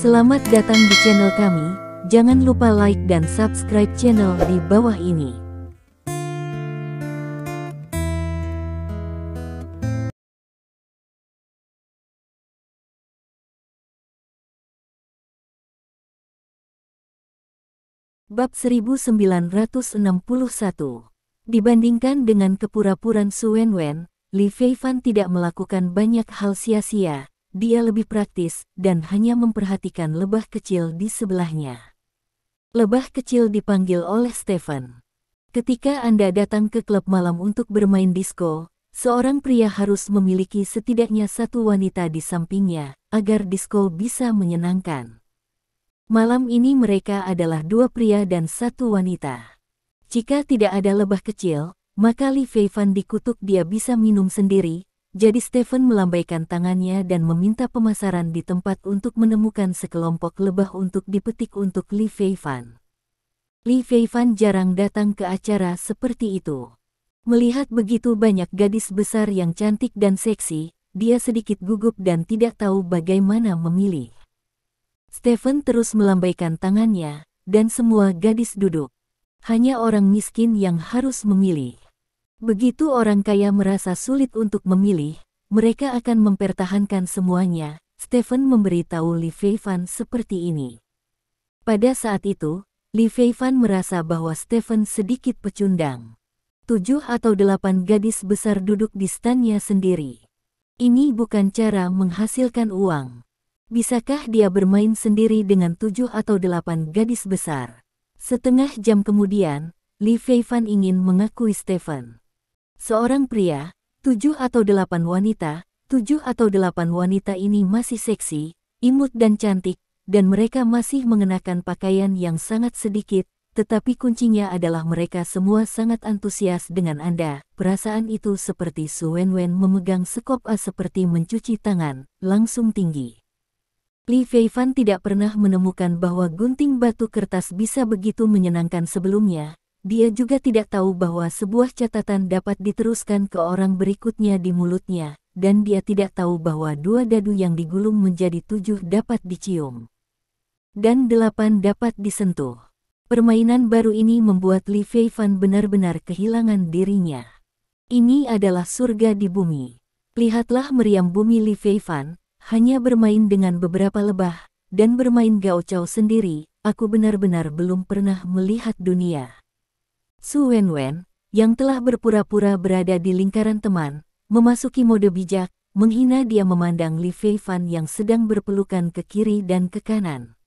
Selamat datang di channel kami, jangan lupa like dan subscribe channel di bawah ini. Bab 1961. Dibandingkan dengan kepura-puraan Su Wenwen, Li Feifan tidak melakukan banyak hal sia-sia. Dia lebih praktis dan hanya memperhatikan lebah kecil di sebelahnya. Lebah kecil dipanggil oleh Stephen. Ketika Anda datang ke klub malam untuk bermain disko, seorang pria harus memiliki setidaknya satu wanita di sampingnya, agar disko bisa menyenangkan. Malam ini mereka adalah dua pria dan satu wanita. Jika tidak ada lebah kecil, maka Li Feifan dikutuk dia bisa minum sendiri. Jadi Stephen melambaikan tangannya dan meminta pemasaran di tempat untuk menemukan sekelompok lebah untuk dipetik untuk Li Feifan. Li Feifan jarang datang ke acara seperti itu. Melihat begitu banyak gadis besar yang cantik dan seksi, dia sedikit gugup dan tidak tahu bagaimana memilih. Stephen terus melambaikan tangannya, dan semua gadis duduk. Hanya orang miskin yang harus memilih. Begitu orang kaya merasa sulit untuk memilih, mereka akan mempertahankan semuanya. Stephen memberitahu Li Feifan seperti ini. Pada saat itu, Li Feifan merasa bahwa Stephen sedikit pecundang. 7 atau 8 gadis besar duduk di standnya sendiri. Ini bukan cara menghasilkan uang. Bisakah dia bermain sendiri dengan 7 atau 8 gadis besar? Setengah jam kemudian, Li Feifan ingin mengakui Stephen. Seorang pria, 7 atau 8 wanita, 7 atau 8 wanita ini masih seksi, imut dan cantik, dan mereka masih mengenakan pakaian yang sangat sedikit, tetapi kuncinya adalah mereka semua sangat antusias dengan Anda. Perasaan itu seperti Su Wenwen memegang sekop as seperti mencuci tangan, langsung tinggi. Li Feifan tidak pernah menemukan bahwa gunting batu kertas bisa begitu menyenangkan sebelumnya. Dia juga tidak tahu bahwa sebuah catatan dapat diteruskan ke orang berikutnya di mulutnya, dan dia tidak tahu bahwa 2 dadu yang digulung menjadi 7 dapat dicium. Dan 8 dapat disentuh. Permainan baru ini membuat Li Feifan benar-benar kehilangan dirinya. Ini adalah surga di bumi. Lihatlah meriam bumi Li Feifan, hanya bermain dengan beberapa lebah, dan bermain gauchau sendiri. Aku benar-benar belum pernah melihat dunia. Su Wenwen, yang telah berpura-pura berada di lingkaran teman, memasuki mode bijak, menghina. Dia memandang Li Feifan yang sedang berpelukan ke kiri dan ke kanan.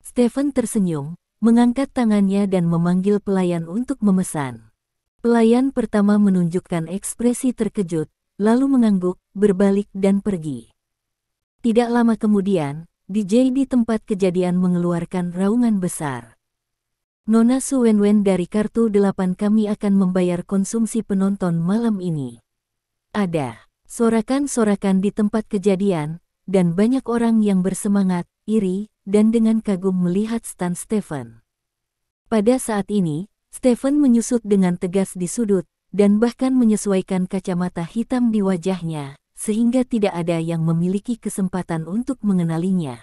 Stephen tersenyum, mengangkat tangannya dan memanggil pelayan untuk memesan. Pelayan pertama menunjukkan ekspresi terkejut, lalu mengangguk, berbalik dan pergi. Tidak lama kemudian, DJ di tempat kejadian mengeluarkan raungan besar. Nona Su Wenwen dari kartu 8 kami akan membayar konsumsi penonton malam ini. Ada sorakan-sorakan di tempat kejadian, dan banyak orang yang bersemangat, iri, dan dengan kagum melihat stand Stephen. Pada saat ini, Stephen menyusut dengan tegas di sudut, dan bahkan menyesuaikan kacamata hitam di wajahnya, sehingga tidak ada yang memiliki kesempatan untuk mengenalinya.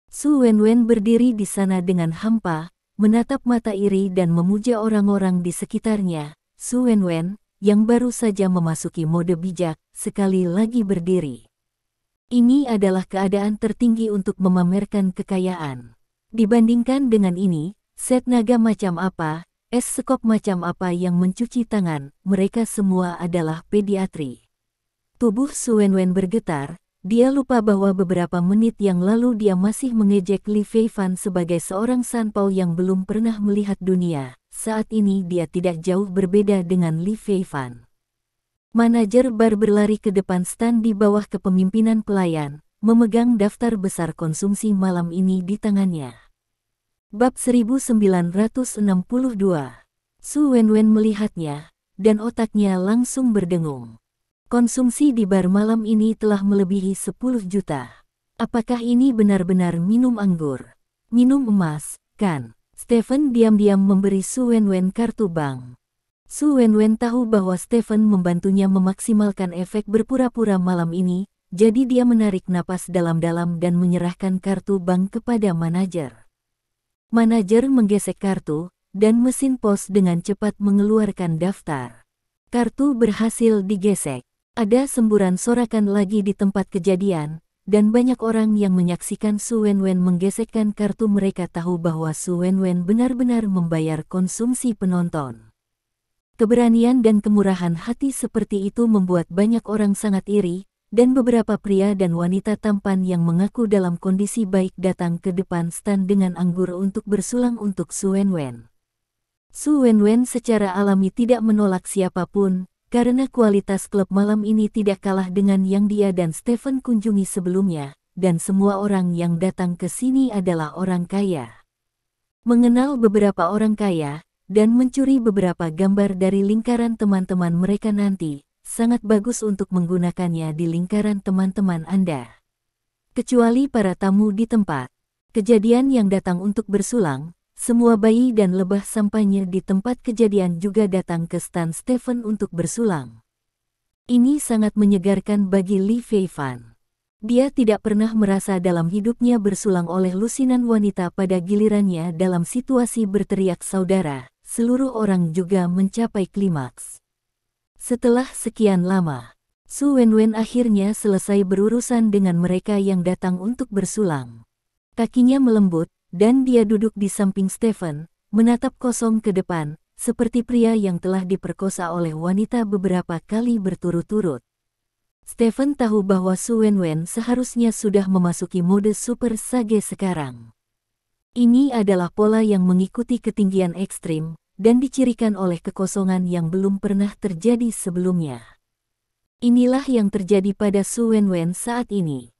Su Wenwen berdiri di sana dengan hampa, menatap mata iri dan memuja orang-orang di sekitarnya. Su Wenwen, yang baru saja memasuki mode bijak, sekali lagi berdiri. Ini adalah keadaan tertinggi untuk memamerkan kekayaan. Dibandingkan dengan ini, set naga macam apa, es sekop macam apa yang mencuci tangan, mereka semua adalah pediatri. Tubuh Su Wenwen bergetar. Dia lupa bahwa beberapa menit yang lalu dia masih mengejek Li Feifan sebagai seorang sanpao yang belum pernah melihat dunia. Saat ini dia tidak jauh berbeda dengan Li Feifan. Manajer bar berlari ke depan stand di bawah kepemimpinan pelayan, memegang daftar besar konsumsi malam ini di tangannya. Bab 1962. Su Wenwen melihatnya, dan otaknya langsung berdengung. Konsumsi di bar malam ini telah melebihi 10 juta. Apakah ini benar-benar minum anggur? Minum emas, kan? Stephen diam-diam memberi Su Wenwen kartu bank. Su Wenwen tahu bahwa Stephen membantunya memaksimalkan efek berpura-pura malam ini, jadi dia menarik napas dalam-dalam dan menyerahkan kartu bank kepada manajer. Manajer menggesek kartu, dan mesin pos dengan cepat mengeluarkan daftar. Kartu berhasil digesek. Ada semburan sorakan lagi di tempat kejadian, dan banyak orang yang menyaksikan Su Wenwen menggesekkan kartu. Mereka tahu bahwa Su Wenwen benar-benar membayar konsumsi penonton. Keberanian dan kemurahan hati seperti itu membuat banyak orang sangat iri, dan beberapa pria dan wanita tampan yang mengaku dalam kondisi baik datang ke depan stand dengan anggur untuk bersulang untuk Su Wenwen. Su Wenwen secara alami tidak menolak siapapun, karena kualitas klub malam ini tidak kalah dengan yang dia dan Stephen kunjungi sebelumnya, dan semua orang yang datang ke sini adalah orang kaya. Mengenal beberapa orang kaya, dan mencuri beberapa gambar dari lingkaran teman-teman mereka nanti, sangat bagus untuk menggunakannya di lingkaran teman-teman Anda. Kecuali para tamu di tempat. Kejadian yang datang untuk bersulang, semua bayi dan lebah sampahnya di tempat kejadian juga datang ke stand Stephen untuk bersulang. Ini sangat menyegarkan bagi Li Feifan. Dia tidak pernah merasa dalam hidupnya bersulang oleh lusinan wanita. Pada gilirannya dalam situasi berteriak saudara, seluruh orang juga mencapai klimaks. Setelah sekian lama, Su Wenwen akhirnya selesai berurusan dengan mereka yang datang untuk bersulang. Kakinya melembut, dan dia duduk di samping Stephen, menatap kosong ke depan, seperti pria yang telah diperkosa oleh wanita beberapa kali berturut-turut. Stephen tahu bahwa Su Wenwen seharusnya sudah memasuki mode super sage sekarang. Ini adalah pola yang mengikuti ketinggian ekstrim, dan dicirikan oleh kekosongan yang belum pernah terjadi sebelumnya. Inilah yang terjadi pada Su Wenwen saat ini.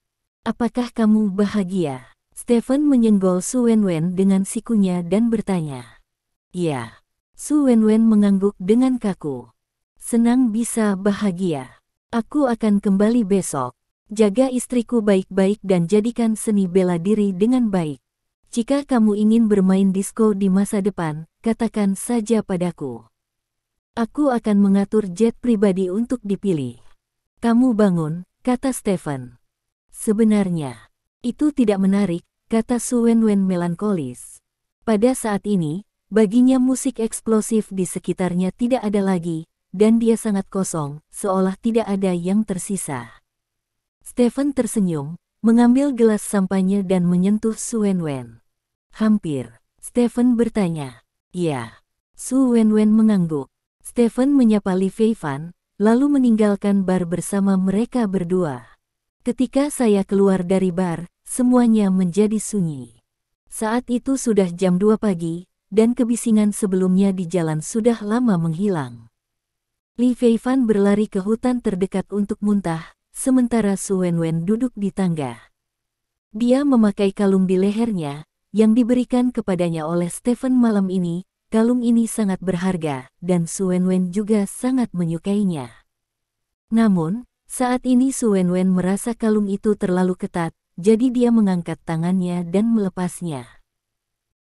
Apakah kamu bahagia? Stephen menyenggol Su Wenwen dengan sikunya dan bertanya. Ya. Su Wenwen mengangguk dengan kaku. Senang bisa bahagia. Aku akan kembali besok. Jaga istriku baik-baik dan jadikan seni bela diri dengan baik. Jika kamu ingin bermain disko di masa depan, katakan saja padaku. Aku akan mengatur jet pribadi untuk dipilih. Kamu bangun, kata Stephen. Sebenarnya, itu tidak menarik, kata Su Wenwen melankolis. Pada saat ini, baginya musik eksplosif di sekitarnya tidak ada lagi, dan dia sangat kosong, seolah tidak ada yang tersisa. Stephen tersenyum, mengambil gelas sampahnya dan menyentuh Su Wenwen. Hampir. Stephen bertanya. Ya. Su Wenwen mengangguk. Stephen menyapa Li Feifan, lalu meninggalkan bar bersama mereka berdua. Ketika saya keluar dari bar, semuanya menjadi sunyi. Saat itu sudah jam 2 pagi, dan kebisingan sebelumnya di jalan sudah lama menghilang. Li Feifan berlari ke hutan terdekat untuk muntah, sementara Su Wenwen duduk di tangga. Dia memakai kalung di lehernya, yang diberikan kepadanya oleh Stephen malam ini. Kalung ini sangat berharga, dan Su Wenwen juga sangat menyukainya. Namun, saat ini Su Wenwen merasa kalung itu terlalu ketat, jadi dia mengangkat tangannya dan melepasnya.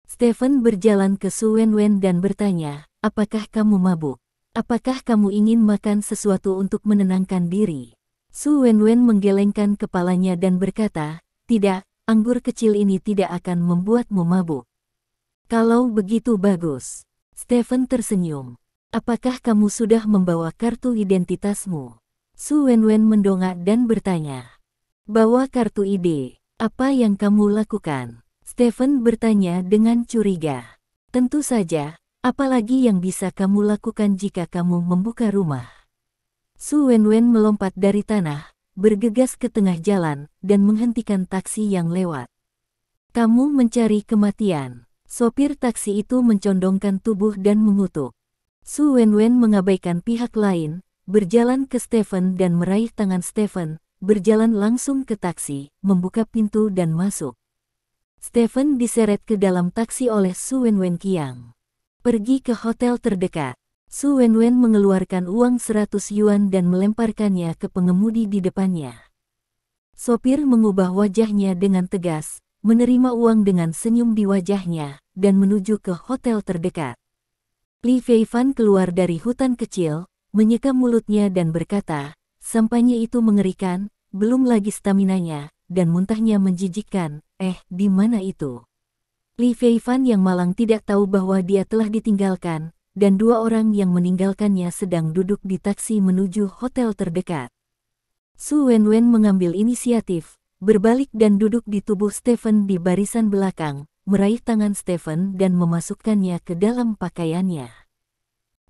Stephen berjalan ke Su Wenwen dan bertanya, apakah kamu mabuk? Apakah kamu ingin makan sesuatu untuk menenangkan diri? Su Wenwen menggelengkan kepalanya dan berkata, tidak, anggur kecil ini tidak akan membuatmu mabuk. Kalau begitu bagus. Stephen tersenyum. Apakah kamu sudah membawa kartu identitasmu? Su Wenwen mendongak dan bertanya. Bawa kartu ID, apa yang kamu lakukan? Stephen bertanya dengan curiga. Tentu saja, apalagi yang bisa kamu lakukan jika kamu membuka rumah? Su Wenwen melompat dari tanah, bergegas ke tengah jalan, dan menghentikan taksi yang lewat. Kamu mencari kematian. Sopir taksi itu mencondongkan tubuh dan mengutuk. Su Wenwen mengabaikan pihak lain, berjalan ke Stephen dan meraih tangan Stephen, berjalan langsung ke taksi, membuka pintu dan masuk. Stephen diseret ke dalam taksi oleh Su Wenwen Kiang. Pergi ke hotel terdekat. Su Wenwen mengeluarkan uang 100 yuan dan melemparkannya ke pengemudi di depannya. Sopir mengubah wajahnya dengan tegas, menerima uang dengan senyum di wajahnya, dan menuju ke hotel terdekat. Li Feifan keluar dari hutan kecil, menyeka mulutnya dan berkata, sampahnya itu mengerikan, belum lagi staminanya, dan muntahnya menjijikkan. Di mana itu? Li Feifan yang malang tidak tahu bahwa dia telah ditinggalkan, dan dua orang yang meninggalkannya sedang duduk di taksi menuju hotel terdekat. Su Wenwen mengambil inisiatif, berbalik dan duduk di tubuh Stephen di barisan belakang, meraih tangan Stephen dan memasukkannya ke dalam pakaiannya.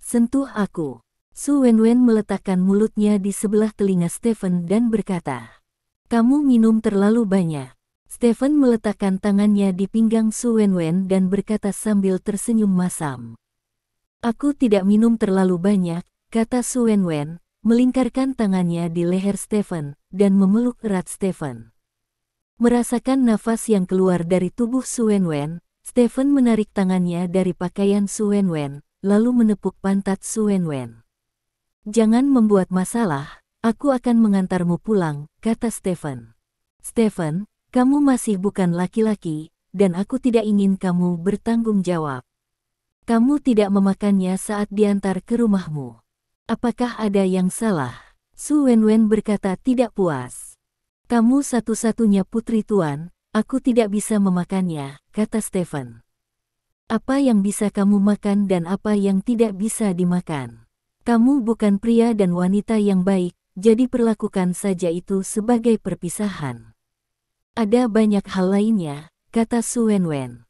Sentuh aku. Su Wenwen meletakkan mulutnya di sebelah telinga Stephen dan berkata, "Kamu minum terlalu banyak." Stephen meletakkan tangannya di pinggang Su Wenwen dan berkata sambil tersenyum masam. "Aku tidak minum terlalu banyak," kata Su Wenwen, melingkarkan tangannya di leher Stephen dan memeluk erat Stephen. Merasakan nafas yang keluar dari tubuh Su Wenwen, Stephen menarik tangannya dari pakaian Su Wenwen, lalu menepuk pantat Su Wenwen. "Jangan membuat masalah, aku akan mengantarmu pulang," kata Stephen. "Stephen, kamu masih bukan laki-laki, dan aku tidak ingin kamu bertanggung jawab. Kamu tidak memakannya saat diantar ke rumahmu. Apakah ada yang salah?" Su Wenwen berkata tidak puas. "Kamu satu-satunya putri tuan, aku tidak bisa memakannya," kata Stephen. "Apa yang bisa kamu makan dan apa yang tidak bisa dimakan? Kamu bukan pria dan wanita yang baik, jadi perlakukan saja itu sebagai perpisahan." "Ada banyak hal lainnya," kata Su Wenwen.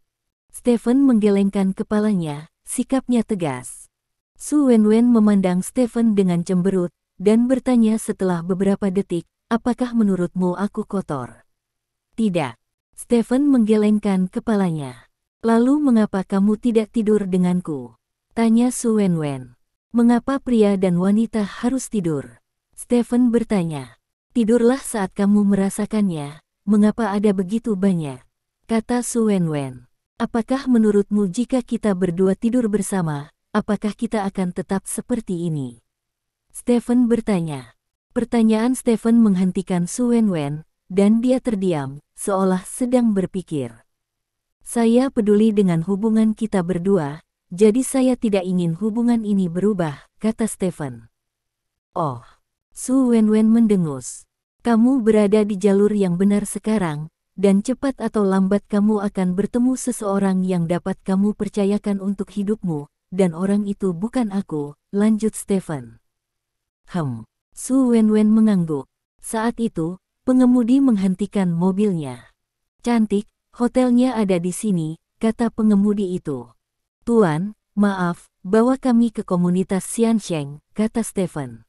Stephen menggelengkan kepalanya, sikapnya tegas. Su Wenwen memandang Stephen dengan cemberut, dan bertanya setelah beberapa detik, "Apakah menurutmu aku kotor?" "Tidak." Stephen menggelengkan kepalanya. "Lalu mengapa kamu tidak tidur denganku?" tanya Su Wenwen. "Mengapa pria dan wanita harus tidur?" Stephen bertanya. "Tidurlah saat kamu merasakannya. Mengapa ada begitu banyak?" kata Su Wenwen. "Apakah menurutmu jika kita berdua tidur bersama, apakah kita akan tetap seperti ini?" Stephen bertanya. Pertanyaan Stephen menghentikan Su Wenwen, dan dia terdiam, seolah sedang berpikir. "Saya peduli dengan hubungan kita berdua, jadi saya tidak ingin hubungan ini berubah," kata Stephen. "Oh." Su Wenwen mendengus. "Kamu berada di jalur yang benar sekarang, dan cepat atau lambat kamu akan bertemu seseorang yang dapat kamu percayakan untuk hidupmu, dan orang itu bukan aku," lanjut Stephen. Su Wenwen mengangguk. Saat itu, pengemudi menghentikan mobilnya. "Cantik, hotelnya ada di sini," kata pengemudi itu. "Tuan, maaf, bawa kami ke komunitas Xiansheng," kata Stephen.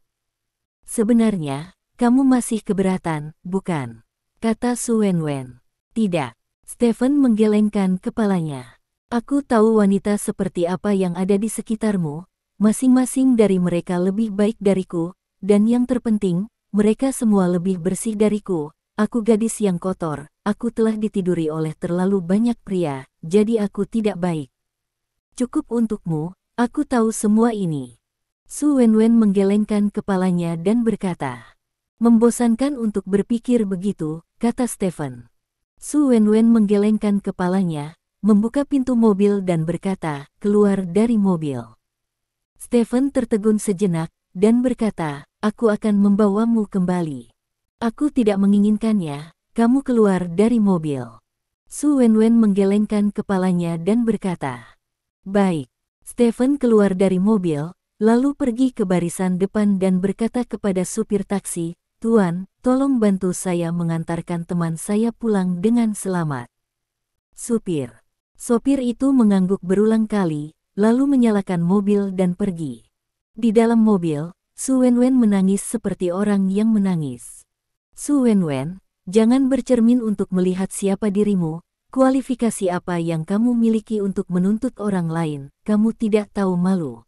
"Sebenarnya, kamu masih keberatan, bukan?" kata Su Wenwen. "Tidak." Stephen menggelengkan kepalanya. "Aku tahu wanita seperti apa yang ada di sekitarmu, masing-masing dari mereka lebih baik dariku, dan yang terpenting, mereka semua lebih bersih dariku. Aku gadis yang kotor, aku telah ditiduri oleh terlalu banyak pria, jadi aku tidak baik. Cukup untukmu, aku tahu semua ini." Su Wenwen menggelengkan kepalanya dan berkata, "Membosankan untuk berpikir begitu," kata Stephen. Su Wenwen menggelengkan kepalanya, membuka pintu mobil dan berkata, "Keluar dari mobil." Stephen tertegun sejenak, dan berkata, "Aku akan membawamu kembali." "Aku tidak menginginkannya, kamu keluar dari mobil." Su Wenwen menggelengkan kepalanya dan berkata, "Baik." Stephen keluar dari mobil, lalu pergi ke barisan depan dan berkata kepada supir taksi, "Tuan, tolong bantu saya mengantarkan teman saya pulang dengan selamat." Sopir itu mengangguk berulang kali, lalu menyalakan mobil dan pergi. Di dalam mobil, Su Wenwen menangis seperti orang yang menangis. "Su Wenwen, jangan bercermin untuk melihat siapa dirimu, kualifikasi apa yang kamu miliki untuk menuntut orang lain, kamu tidak tahu malu,"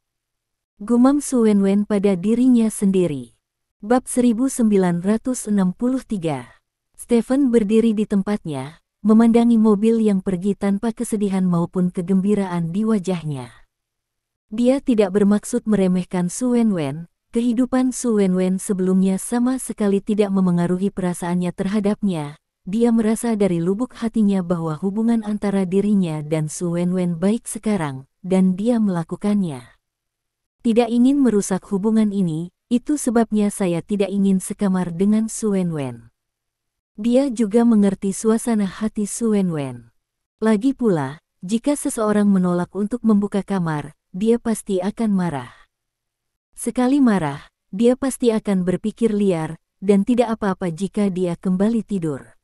gumam Su Wenwen pada dirinya sendiri. Bab 1963. Stephen berdiri di tempatnya, memandangi mobil yang pergi tanpa kesedihan maupun kegembiraan di wajahnya. Dia tidak bermaksud meremehkan Su Wenwen. Kehidupan Su Wenwen sebelumnya sama sekali tidak memengaruhi perasaannya terhadapnya. Dia merasa dari lubuk hatinya bahwa hubungan antara dirinya dan Su Wenwen baik sekarang, dan dia melakukannya. Tidak ingin merusak hubungan ini, Itu sebabnya saya tidak ingin sekamar dengan Su Wenwen. Dia juga mengerti suasana hati Su Wenwen. Lagi pula, jika seseorang menolak untuk membuka kamar, dia pasti akan marah. Sekali marah, dia pasti akan berpikir liar, dan tidak apa-apa jika dia kembali tidur.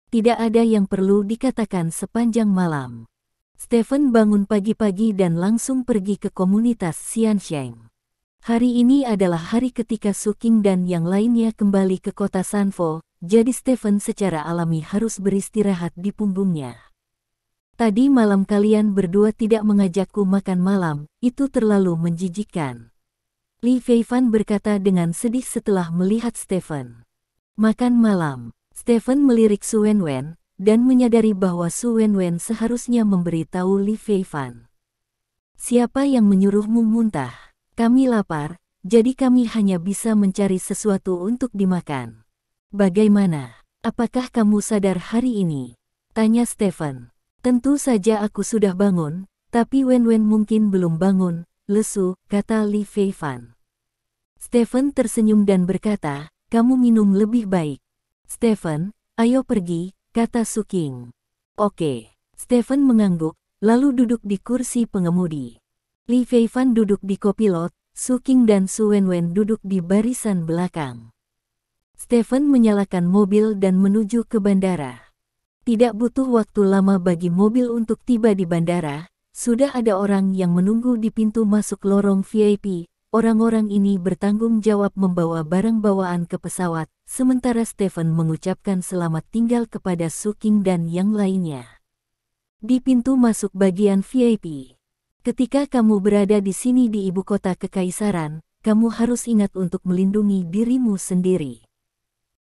Tidak ada yang perlu dikatakan sepanjang malam. Stephen bangun pagi-pagi dan langsung pergi ke komunitas Xiansheng. Hari ini adalah hari ketika Su Qing dan yang lainnya kembali ke kota Sanfo, jadi Stephen secara alami harus beristirahat di punggungnya. Tadi malam kalian berdua tidak mengajakku makan malam, itu terlalu menjijikkan. Li Feifan berkata dengan sedih setelah melihat Stephen. Makan malam, Stephen melirik Su Wenwen, dan menyadari bahwa Su Wenwen seharusnya memberitahu Li Feifan. Siapa yang menyuruhmu muntah? Kami lapar, jadi kami hanya bisa mencari sesuatu untuk dimakan. Bagaimana? Apakah kamu sadar hari ini? Tanya Stephen. Tentu saja aku sudah bangun, tapi Wenwen mungkin belum bangun, lesu, kata Li Feifan. Stephen tersenyum dan berkata, kamu minum lebih baik. Stephen, ayo pergi, kata Su Qing. Oke. Stephen mengangguk, lalu duduk di kursi pengemudi. Li Feifan duduk di kopilot, Su Qing dan Su Wenwen duduk di barisan belakang. Stephen menyalakan mobil dan menuju ke bandara. Tidak butuh waktu lama bagi mobil untuk tiba di bandara, sudah ada orang yang menunggu di pintu masuk lorong VIP. Orang-orang ini bertanggung jawab membawa barang bawaan ke pesawat, sementara Stephen mengucapkan selamat tinggal kepada Su Qing dan yang lainnya. Di pintu masuk bagian VIP. Ketika kamu berada di sini di ibu kota kekaisaran, kamu harus ingat untuk melindungi dirimu sendiri.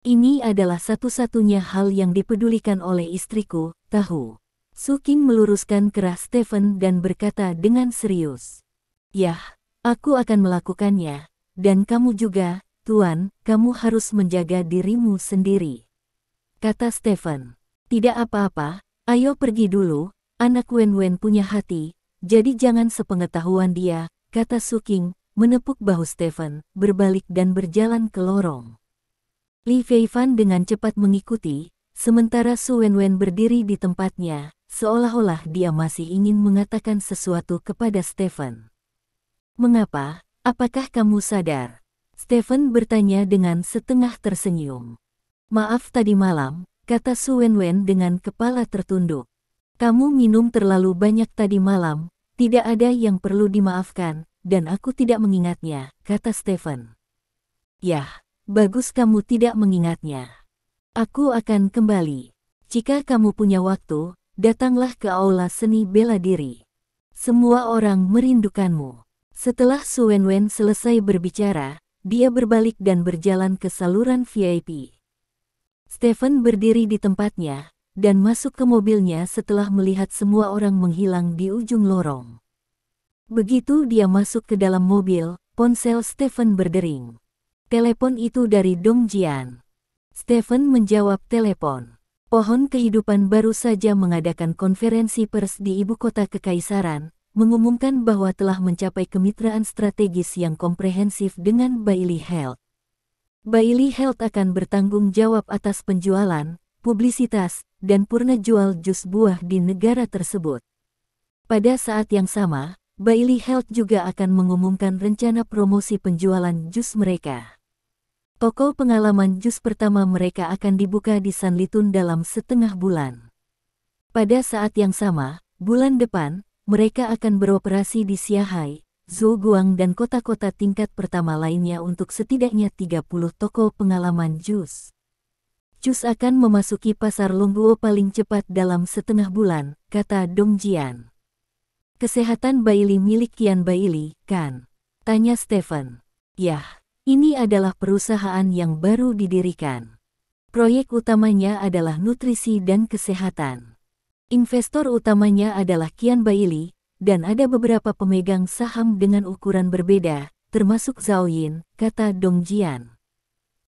Ini adalah satu-satunya hal yang dipedulikan oleh istriku, tahu. Su Qing meluruskan kerah Stephen dan berkata dengan serius. Yah, aku akan melakukannya, dan kamu juga, Tuan, kamu harus menjaga dirimu sendiri. Kata Stephen. Tidak apa-apa, ayo pergi dulu, anak Wenwen punya hati. Jadi jangan sepengetahuan dia, kata Su Qing, menepuk bahu Stephen, berbalik dan berjalan ke lorong. Li Feifan dengan cepat mengikuti, sementara Su Wenwen berdiri di tempatnya, seolah-olah dia masih ingin mengatakan sesuatu kepada Stephen. Mengapa? Apakah kamu sadar? Stephen bertanya dengan setengah tersenyum. Maaf tadi malam, kata Su Wenwen dengan kepala tertunduk. Kamu minum terlalu banyak tadi malam. Tidak ada yang perlu dimaafkan, dan aku tidak mengingatnya, kata Stephen. Yah, bagus kamu tidak mengingatnya. Aku akan kembali. Jika kamu punya waktu, datanglah ke aula seni bela diri. Semua orang merindukanmu. Setelah Su Wenwen selesai berbicara, dia berbalik dan berjalan ke saluran VIP. Stephen berdiri di tempatnya, dan masuk ke mobilnya setelah melihat semua orang menghilang di ujung lorong. Begitu dia masuk ke dalam mobil, ponsel Stephen berdering. Telepon itu dari Dong Jian. Stephen menjawab telepon. Pohon Kehidupan baru saja mengadakan konferensi pers di ibu kota kekaisaran, mengumumkan bahwa telah mencapai kemitraan strategis yang komprehensif dengan Bailey Health. Bailey Health akan bertanggung jawab atas penjualan, publisitas, dan purna jual jus buah di negara tersebut. Pada saat yang sama, Bailey Health juga akan mengumumkan rencana promosi penjualan jus mereka. Toko pengalaman jus pertama mereka akan dibuka di Sanlitun dalam setengah bulan. Pada saat yang sama, bulan depan, mereka akan beroperasi di Xiahai, Zhuoguang dan kota-kota tingkat pertama lainnya untuk setidaknya 30 toko pengalaman jus. Jus akan memasuki pasar Longguo paling cepat dalam setengah bulan, kata Dong Jian. Kesehatan Bailey milik Qian Bailey, kan? Tanya Stephen. Yah, ini adalah perusahaan yang baru didirikan. Proyek utamanya adalah nutrisi dan kesehatan. Investor utamanya adalah Qian Bailey, dan ada beberapa pemegang saham dengan ukuran berbeda, termasuk Zhao Yin, kata Dong Jian.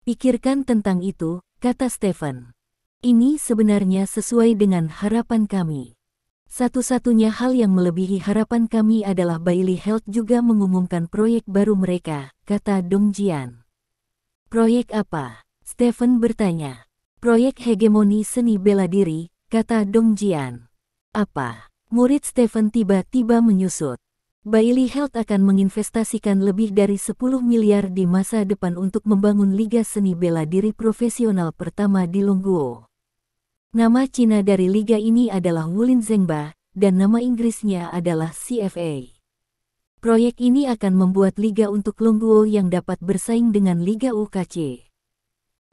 Pikirkan tentang itu, kata Stephen. Ini sebenarnya sesuai dengan harapan kami. Satu-satunya hal yang melebihi harapan kami adalah Bailey Health juga mengumumkan proyek baru mereka, kata Dong Jian. Proyek apa? Stephen bertanya. Proyek hegemoni seni bela diri, kata Dong Jian. Apa? Murid Stephen tiba-tiba menyusut. Bailey Health akan menginvestasikan lebih dari 10 miliar di masa depan untuk membangun liga seni bela diri profesional pertama di Longguo. Nama Cina dari liga ini adalah Wulin Zhengba, dan nama Inggrisnya adalah CFA. Proyek ini akan membuat liga untuk Longguo yang dapat bersaing dengan Liga UKC.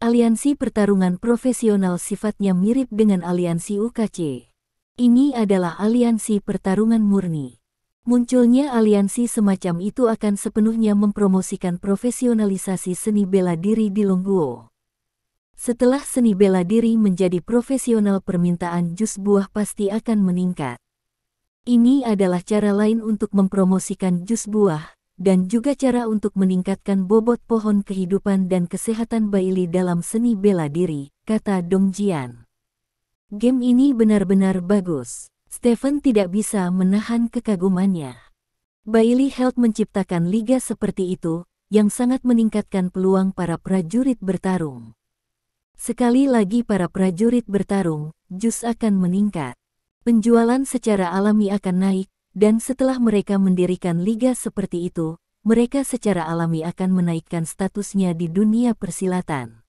Aliansi pertarungan profesional sifatnya mirip dengan aliansi UKC. Ini adalah aliansi pertarungan murni. Munculnya aliansi semacam itu akan sepenuhnya mempromosikan profesionalisasi seni bela diri di Longguo. Setelah seni bela diri menjadi profesional, permintaan jus buah pasti akan meningkat. Ini adalah cara lain untuk mempromosikan jus buah, dan juga cara untuk meningkatkan bobot pohon kehidupan dan kesehatan Bailey dalam seni bela diri, kata Dong Jian. Game ini benar-benar bagus. Stephen tidak bisa menahan kekagumannya. Bailey Health menciptakan liga seperti itu, yang sangat meningkatkan peluang para prajurit bertarung. Sekali lagi para prajurit bertarung, jus akan meningkat. Penjualan secara alami akan naik, dan setelah mereka mendirikan liga seperti itu, mereka secara alami akan menaikkan statusnya di dunia persilatan.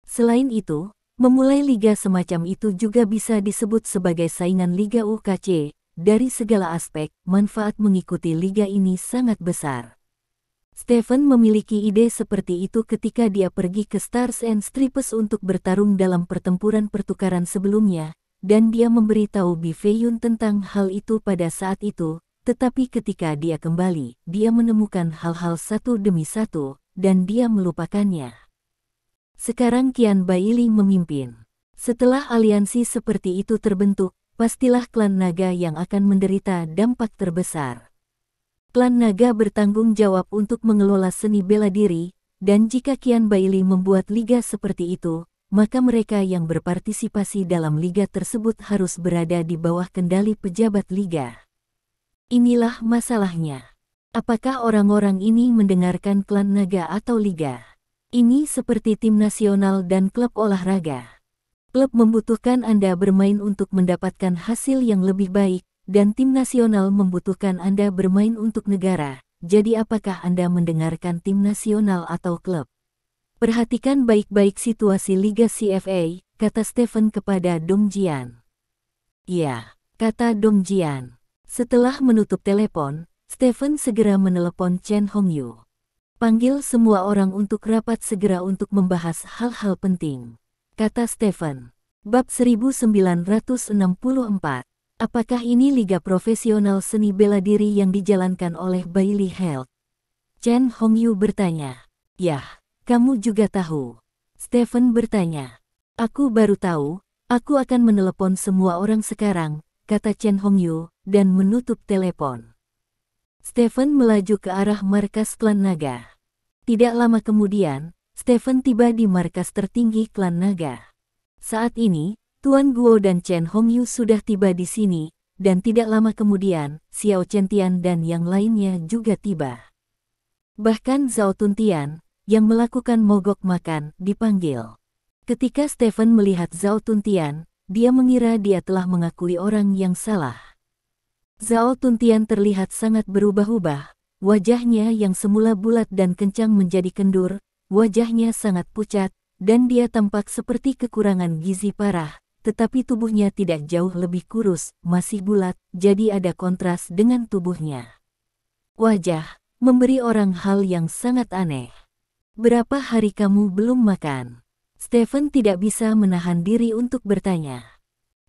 Selain itu, memulai liga semacam itu juga bisa disebut sebagai saingan Liga UKC. Dari segala aspek, manfaat mengikuti liga ini sangat besar. Stephen memiliki ide seperti itu ketika dia pergi ke Stars and Stripes untuk bertarung dalam pertempuran pertukaran sebelumnya, dan dia memberitahu Bi Feiyun tentang hal itu pada saat itu, tetapi ketika dia kembali, dia menemukan hal-hal satu demi satu, dan dia melupakannya. Sekarang Qian Bailey memimpin. Setelah aliansi seperti itu terbentuk, pastilah klan naga yang akan menderita dampak terbesar. Klan naga bertanggung jawab untuk mengelola seni bela diri, dan jika Qian Bailey membuat liga seperti itu, maka mereka yang berpartisipasi dalam liga tersebut harus berada di bawah kendali pejabat liga. Inilah masalahnya. Apakah orang-orang ini mendengarkan klan naga atau liga? Ini seperti tim nasional dan klub olahraga. Klub membutuhkan Anda bermain untuk mendapatkan hasil yang lebih baik, dan tim nasional membutuhkan Anda bermain untuk negara. Jadi apakah Anda mendengarkan tim nasional atau klub? Perhatikan baik-baik situasi Liga CFA, kata Stephen kepada Dong Jian. Ya, kata Dong Jian. Setelah menutup telepon, Stephen segera menelepon Chen Hongyu. Panggil semua orang untuk rapat segera untuk membahas hal-hal penting, kata Stephen. Bab 1964. Apakah ini liga profesional seni bela diri yang dijalankan oleh Bailey Health? Chen Hongyu bertanya. Yah, kamu juga tahu. Stephen bertanya. Aku baru tahu, aku akan menelepon semua orang sekarang, kata Chen Hongyu, dan menutup telepon. Stephen melaju ke arah markas klan naga. Tidak lama kemudian, Stephen tiba di markas tertinggi klan naga. Saat ini, Tuan Guo dan Chen Hongyu sudah tiba di sini, dan tidak lama kemudian, Xiao Chentian dan yang lainnya juga tiba. Bahkan Zhao Tuntian, yang melakukan mogok makan, dipanggil. Ketika Stephen melihat Zhao Tuntian, dia mengira dia telah mengakui orang yang salah. Zhao Tuntian terlihat sangat berubah-ubah, wajahnya yang semula bulat dan kencang menjadi kendur, wajahnya sangat pucat, dan dia tampak seperti kekurangan gizi parah, tetapi tubuhnya tidak jauh lebih kurus, masih bulat, jadi ada kontras dengan tubuhnya. Wajah, memberi orang hal yang sangat aneh. Berapa hari kamu belum makan? Stephen tidak bisa menahan diri untuk bertanya.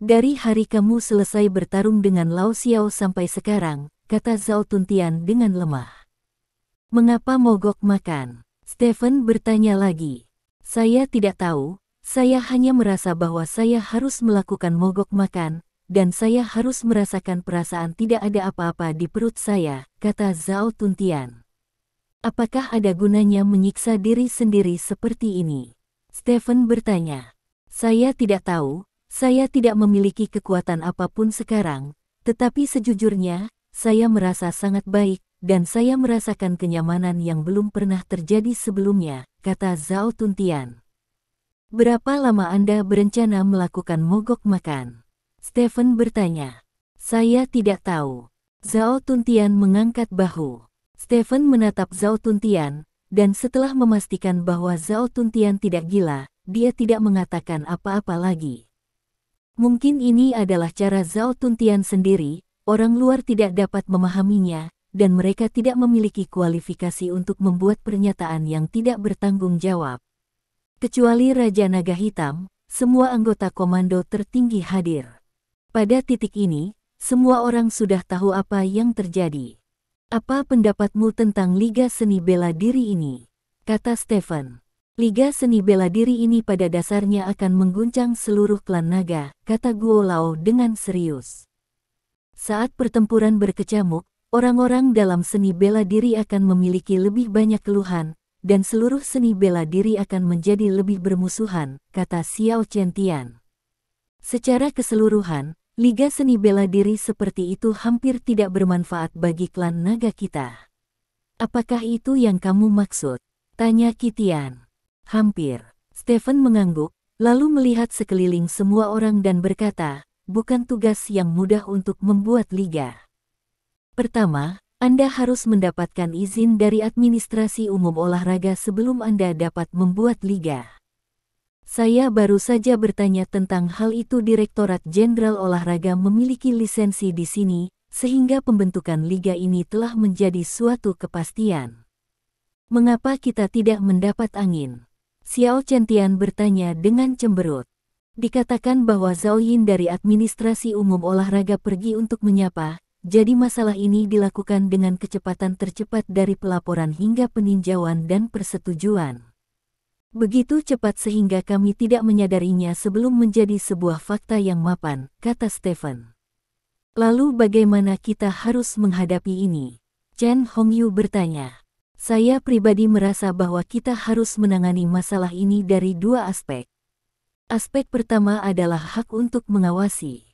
Dari hari kamu selesai bertarung dengan Lao Xiao sampai sekarang, kata Zhao Tuntian dengan lemah. Mengapa mogok makan? Stephen bertanya lagi. Saya tidak tahu, saya hanya merasa bahwa saya harus melakukan mogok makan, dan saya harus merasakan perasaan tidak ada apa-apa di perut saya, kata Zhao Tuntian. Apakah ada gunanya menyiksa diri sendiri seperti ini? Stephen bertanya. Saya tidak tahu. Saya tidak memiliki kekuatan apapun sekarang, Tetapi sejujurnya, saya merasa sangat baik, dan saya merasakan kenyamanan yang belum pernah terjadi sebelumnya, kata Zhao Tuntian. Berapa lama Anda berencana melakukan mogok makan? Stephen bertanya. Saya tidak tahu. Zhao Tuntian mengangkat bahu. Stephen menatap Zhao Tuntian, dan setelah memastikan bahwa Zhao Tuntian tidak gila, dia tidak mengatakan apa-apa lagi. Mungkin ini adalah cara Zhao Tuntian sendiri, orang luar tidak dapat memahaminya, dan mereka tidak memiliki kualifikasi untuk membuat pernyataan yang tidak bertanggung jawab. Kecuali Raja Naga Hitam, semua anggota komando tertinggi hadir. Pada titik ini, semua orang sudah tahu apa yang terjadi. Apa pendapatmu tentang Liga Seni Bela Diri ini? Kata Stephen. Liga Seni Bela Diri ini pada dasarnya akan mengguncang seluruh klan naga, kata Guo Lao dengan serius. Saat pertempuran berkecamuk, orang-orang dalam seni bela diri akan memiliki lebih banyak keluhan, dan seluruh seni bela diri akan menjadi lebih bermusuhan, kata Xiao Chentian. Secara keseluruhan, Liga Seni Bela Diri seperti itu hampir tidak bermanfaat bagi klan naga kita. Apakah itu yang kamu maksud? Tanya Kitian. Hampir. Stephen mengangguk, lalu melihat sekeliling semua orang dan berkata, bukan tugas yang mudah untuk membuat liga. Pertama, Anda harus mendapatkan izin dari administrasi umum olahraga sebelum Anda dapat membuat liga. Saya baru saja bertanya tentang hal itu. Direktorat Jenderal Olahraga memiliki lisensi di sini, sehingga pembentukan liga ini telah menjadi suatu kepastian. Mengapa kita tidak mendapat angin? Xiao Chentian bertanya dengan cemberut. Dikatakan bahwa Zhao Yin dari administrasi umum olahraga pergi untuk menyapa, jadi masalah ini dilakukan dengan kecepatan tercepat dari pelaporan hingga peninjauan dan persetujuan. Begitu cepat sehingga kami tidak menyadarinya sebelum menjadi sebuah fakta yang mapan, kata Stephen. Lalu bagaimana kita harus menghadapi ini? Chen Hongyu bertanya. Saya pribadi merasa bahwa kita harus menangani masalah ini dari dua aspek. Aspek pertama adalah hak untuk mengawasi.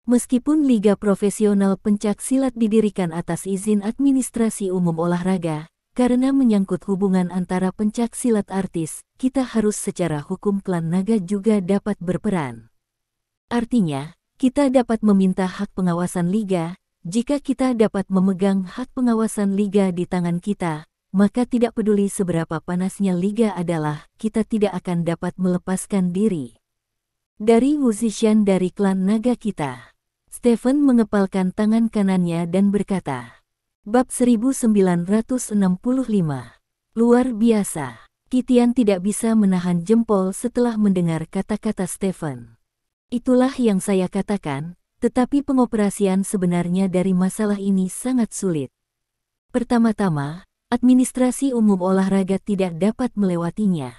Meskipun Liga Profesional Pencak Silat didirikan atas izin administrasi umum olahraga, karena menyangkut hubungan antara pencak silat artis, kita harus secara hukum klan naga juga dapat berperan. Artinya, kita dapat meminta hak pengawasan liga. Jika kita dapat memegang hak pengawasan liga di tangan kita, maka tidak peduli seberapa panasnya liga adalah, kita tidak akan dapat melepaskan diri. Dari Wu Zishan dari klan naga kita. Stephen mengepalkan tangan kanannya dan berkata, Bab 1965. Luar biasa. Kitian tidak bisa menahan jempol setelah mendengar kata-kata Stephen. Itulah yang saya katakan, tetapi pengoperasian sebenarnya dari masalah ini sangat sulit. Pertama-tama, administrasi umum olahraga tidak dapat melewatinya.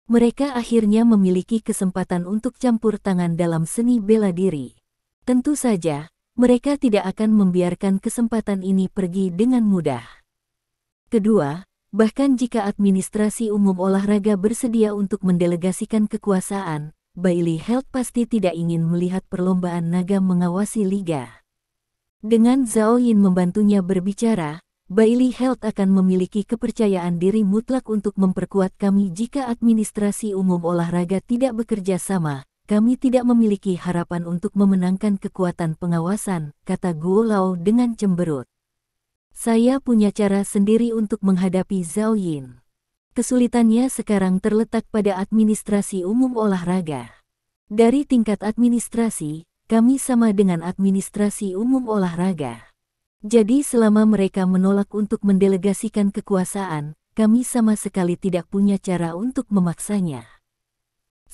Mereka akhirnya memiliki kesempatan untuk campur tangan dalam seni bela diri. Tentu saja, mereka tidak akan membiarkan kesempatan ini pergi dengan mudah. Kedua, bahkan jika administrasi umum olahraga bersedia untuk mendelegasikan kekuasaan, Bailey Health pasti tidak ingin melihat perlombaan naga mengawasi liga. Dengan Zhao Yin membantunya berbicara, Bailey Health akan memiliki kepercayaan diri mutlak untuk memperkuat kami. Jika administrasi umum olahraga tidak bekerja sama, kami tidak memiliki harapan untuk memenangkan kekuatan pengawasan, kata Guo Lao dengan cemberut. Saya punya cara sendiri untuk menghadapi Zhao Yin. Kesulitannya sekarang terletak pada administrasi umum olahraga. Dari tingkat administrasi, kami sama dengan administrasi umum olahraga. Jadi selama mereka menolak untuk mendelegasikan kekuasaan, kami sama sekali tidak punya cara untuk memaksanya.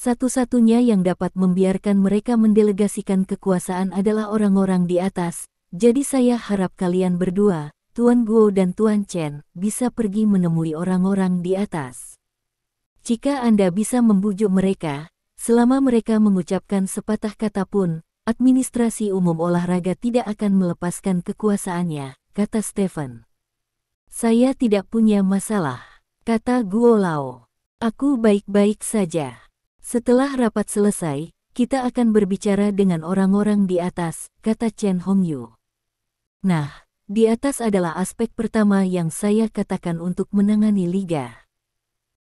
Satu-satunya yang dapat membiarkan mereka mendelegasikan kekuasaan adalah orang-orang di atas, jadi saya harap kalian berdua, Tuan Guo dan Tuan Chen, bisa pergi menemui orang-orang di atas. Jika Anda bisa membujuk mereka, selama mereka mengucapkan sepatah kata pun, administrasi umum olahraga tidak akan melepaskan kekuasaannya, kata Stephen. Saya tidak punya masalah, kata Guo Lao. Aku baik-baik saja. Setelah rapat selesai, kita akan berbicara dengan orang-orang di atas, kata Chen Hongyu. Nah, di atas adalah aspek pertama yang saya katakan untuk menangani liga.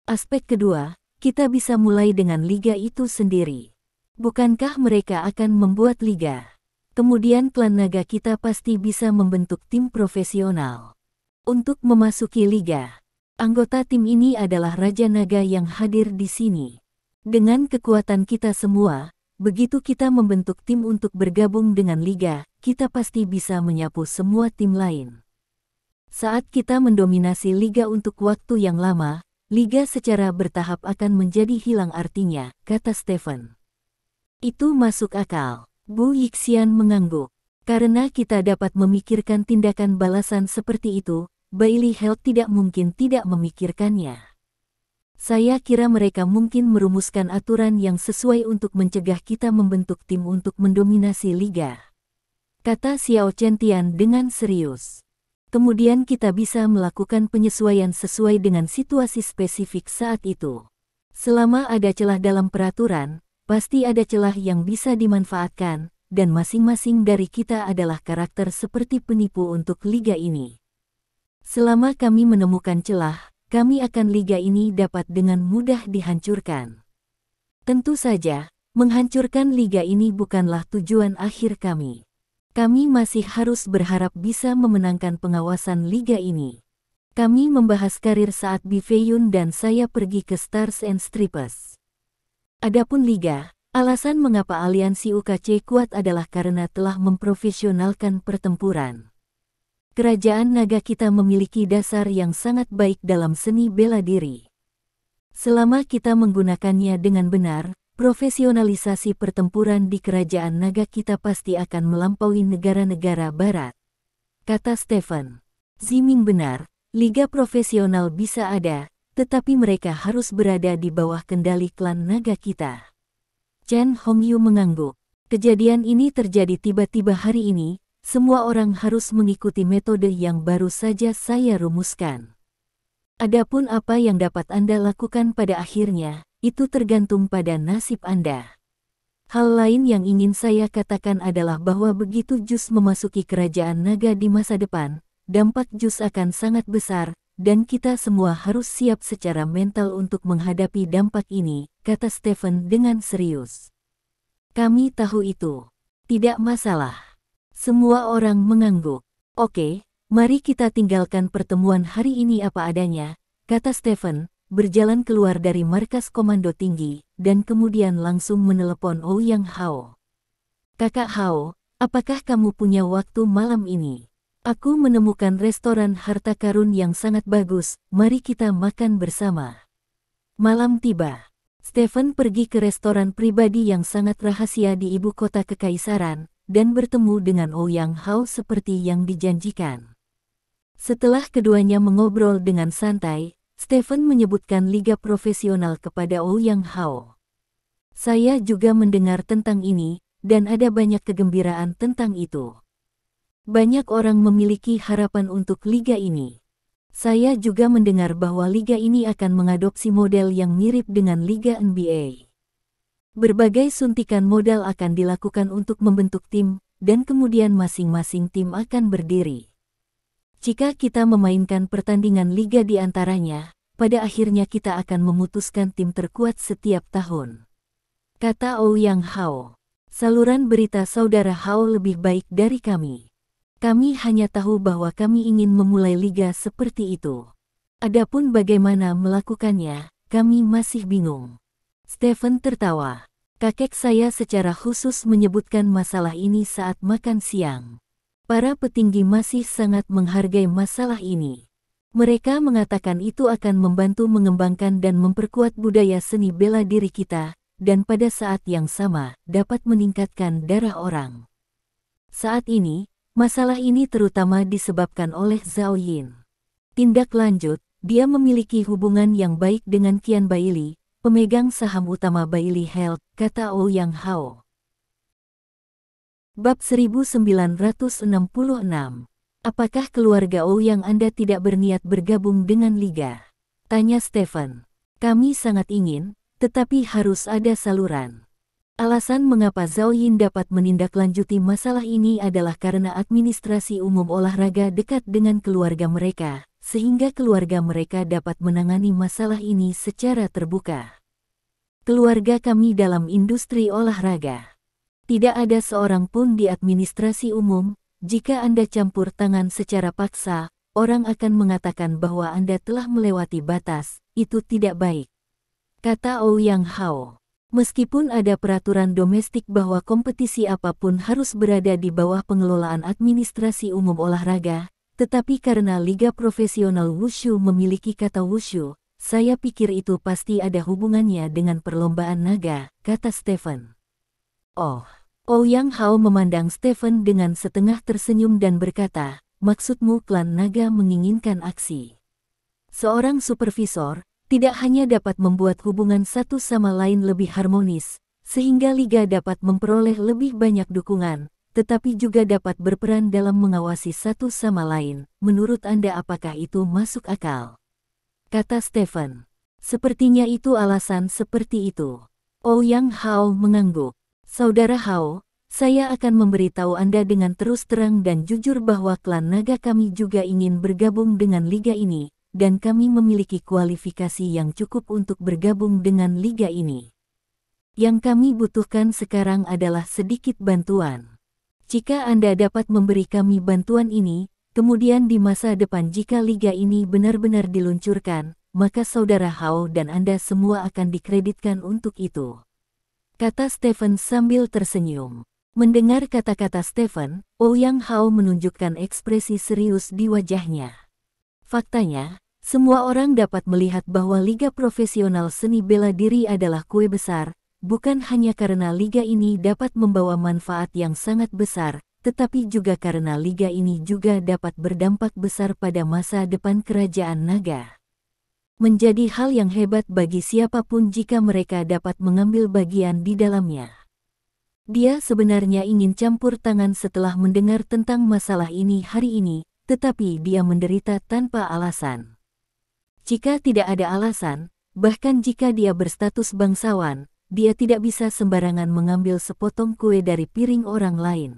Aspek kedua, kita bisa mulai dengan liga itu sendiri. Bukankah mereka akan membuat liga? Kemudian klan naga kita pasti bisa membentuk tim profesional. Untuk memasuki liga, anggota tim ini adalah Raja Naga yang hadir di sini. Dengan kekuatan kita semua, begitu kita membentuk tim untuk bergabung dengan liga, kita pasti bisa menyapu semua tim lain. Saat kita mendominasi liga untuk waktu yang lama, liga secara bertahap akan menjadi hilang artinya, kata Stephen. Itu masuk akal. Bu Yixian mengangguk. Karena kita dapat memikirkan tindakan balasan seperti itu, Bailey Health tidak mungkin tidak memikirkannya. Saya kira mereka mungkin merumuskan aturan yang sesuai untuk mencegah kita membentuk tim untuk mendominasi liga, kata Xiao Chentian dengan serius. Kemudian kita bisa melakukan penyesuaian sesuai dengan situasi spesifik saat itu. Selama ada celah dalam peraturan, pasti ada celah yang bisa dimanfaatkan, dan masing-masing dari kita adalah karakter seperti penipu untuk liga ini. Selama kami menemukan celah, kami akan liga ini dapat dengan mudah dihancurkan. Tentu saja, menghancurkan liga ini bukanlah tujuan akhir kami. Kami masih harus berharap bisa memenangkan pengawasan liga ini. Kami membahas karir saat Bifeyun dan saya pergi ke Stars and Stripes. Adapun liga, alasan mengapa aliansi UKC kuat adalah karena telah memprofesionalkan pertempuran. Kerajaan naga kita memiliki dasar yang sangat baik dalam seni bela diri. Selama kita menggunakannya dengan benar, profesionalisasi pertempuran di kerajaan naga kita pasti akan melampaui negara-negara barat, kata Stephen. Ziming benar, liga profesional bisa ada, tetapi mereka harus berada di bawah kendali klan naga kita. Chen Hongyu mengangguk. Kejadian ini terjadi tiba-tiba hari ini, semua orang harus mengikuti metode yang baru saja saya rumuskan. Adapun apa yang dapat Anda lakukan pada akhirnya, itu tergantung pada nasib Anda. Hal lain yang ingin saya katakan adalah bahwa begitu Jus memasuki kerajaan naga di masa depan, dampak Jus akan sangat besar, dan kita semua harus siap secara mental untuk menghadapi dampak ini, kata Stephen dengan serius. Kami tahu itu. Tidak masalah. Semua orang mengangguk. Oke, mari kita tinggalkan pertemuan hari ini apa adanya, kata Stephen, berjalan keluar dari markas komando tinggi, dan kemudian langsung menelepon Ouyang Hao. Kakak Hao, apakah kamu punya waktu malam ini? Aku menemukan restoran harta karun yang sangat bagus, mari kita makan bersama. Malam tiba. Stephen pergi ke restoran pribadi yang sangat rahasia di ibu kota kekaisaran, dan bertemu dengan Ouyang Hao seperti yang dijanjikan. Setelah keduanya mengobrol dengan santai, Stephen menyebutkan liga profesional kepada Ouyang Hao. Saya juga mendengar tentang ini, dan ada banyak kegembiraan tentang itu. Banyak orang memiliki harapan untuk liga ini. Saya juga mendengar bahwa liga ini akan mengadopsi model yang mirip dengan liga NBA. Berbagai suntikan modal akan dilakukan untuk membentuk tim, dan kemudian masing-masing tim akan berdiri. Jika kita memainkan pertandingan liga di antaranya, pada akhirnya kita akan memutuskan tim terkuat setiap tahun, kata Ouyang Hao. Saluran berita saudara Hao lebih baik dari kami. Kami hanya tahu bahwa kami ingin memulai liga seperti itu. Adapun bagaimana melakukannya, kami masih bingung. Stephen tertawa. Kakek saya secara khusus menyebutkan masalah ini saat makan siang. Para petinggi masih sangat menghargai masalah ini. Mereka mengatakan itu akan membantu mengembangkan dan memperkuat budaya seni bela diri kita, dan pada saat yang sama, dapat meningkatkan darah orang. Saat ini, masalah ini terutama disebabkan oleh Zhao Yin. Tindak lanjut, dia memiliki hubungan yang baik dengan Qian Bailey, pemegang saham utama Bailey Health, kata Ouyang Hao. Bab 1966. Apakah keluarga Ouyang Anda tidak berniat bergabung dengan liga? Tanya Stephen. Kami sangat ingin, tetapi harus ada saluran. Alasan mengapa Zhao Yin dapat menindaklanjuti masalah ini adalah karena administrasi umum olahraga dekat dengan keluarga mereka, sehingga keluarga mereka dapat menangani masalah ini secara terbuka. Keluarga kami dalam industri olahraga. Tidak ada seorang pun di administrasi umum. Jika Anda campur tangan secara paksa, orang akan mengatakan bahwa Anda telah melewati batas. Itu tidak baik, kata Ouyang Hao. Meskipun ada peraturan domestik bahwa kompetisi apapun harus berada di bawah pengelolaan administrasi umum olahraga, tetapi karena Liga Profesional Wushu memiliki kata Wushu, saya pikir itu pasti ada hubungannya dengan perlombaan naga, kata Stephen. Oh, Ouyang Hao memandang Stephen dengan setengah tersenyum dan berkata, maksudmu klan naga menginginkan aksi. Seorang supervisor tidak hanya dapat membuat hubungan satu sama lain lebih harmonis, sehingga liga dapat memperoleh lebih banyak dukungan, tetapi juga dapat berperan dalam mengawasi satu sama lain. Menurut Anda apakah itu masuk akal? Kata Stephen. Sepertinya itu alasan seperti itu. Ouyang Hao mengangguk. Saudara Hao, saya akan memberitahu Anda dengan terus terang dan jujur bahwa klan naga kami juga ingin bergabung dengan liga ini, dan kami memiliki kualifikasi yang cukup untuk bergabung dengan liga ini. Yang kami butuhkan sekarang adalah sedikit bantuan. Jika Anda dapat memberi kami bantuan ini, kemudian di masa depan jika liga ini benar-benar diluncurkan, maka saudara Hao dan Anda semua akan dikreditkan untuk itu. Kata Stephen sambil tersenyum. Mendengar kata-kata Stephen, Ouyang Hao menunjukkan ekspresi serius di wajahnya. Faktanya, semua orang dapat melihat bahwa Liga Profesional Seni Bela Diri adalah kue besar, bukan hanya karena liga ini dapat membawa manfaat yang sangat besar, tetapi juga karena liga ini juga dapat berdampak besar pada masa depan kerajaan naga. Menjadi hal yang hebat bagi siapapun jika mereka dapat mengambil bagian di dalamnya. Dia sebenarnya ingin campur tangan setelah mendengar tentang masalah ini hari ini, tetapi dia menderita tanpa alasan. Jika tidak ada alasan, bahkan jika dia berstatus bangsawan, dia tidak bisa sembarangan mengambil sepotong kue dari piring orang lain.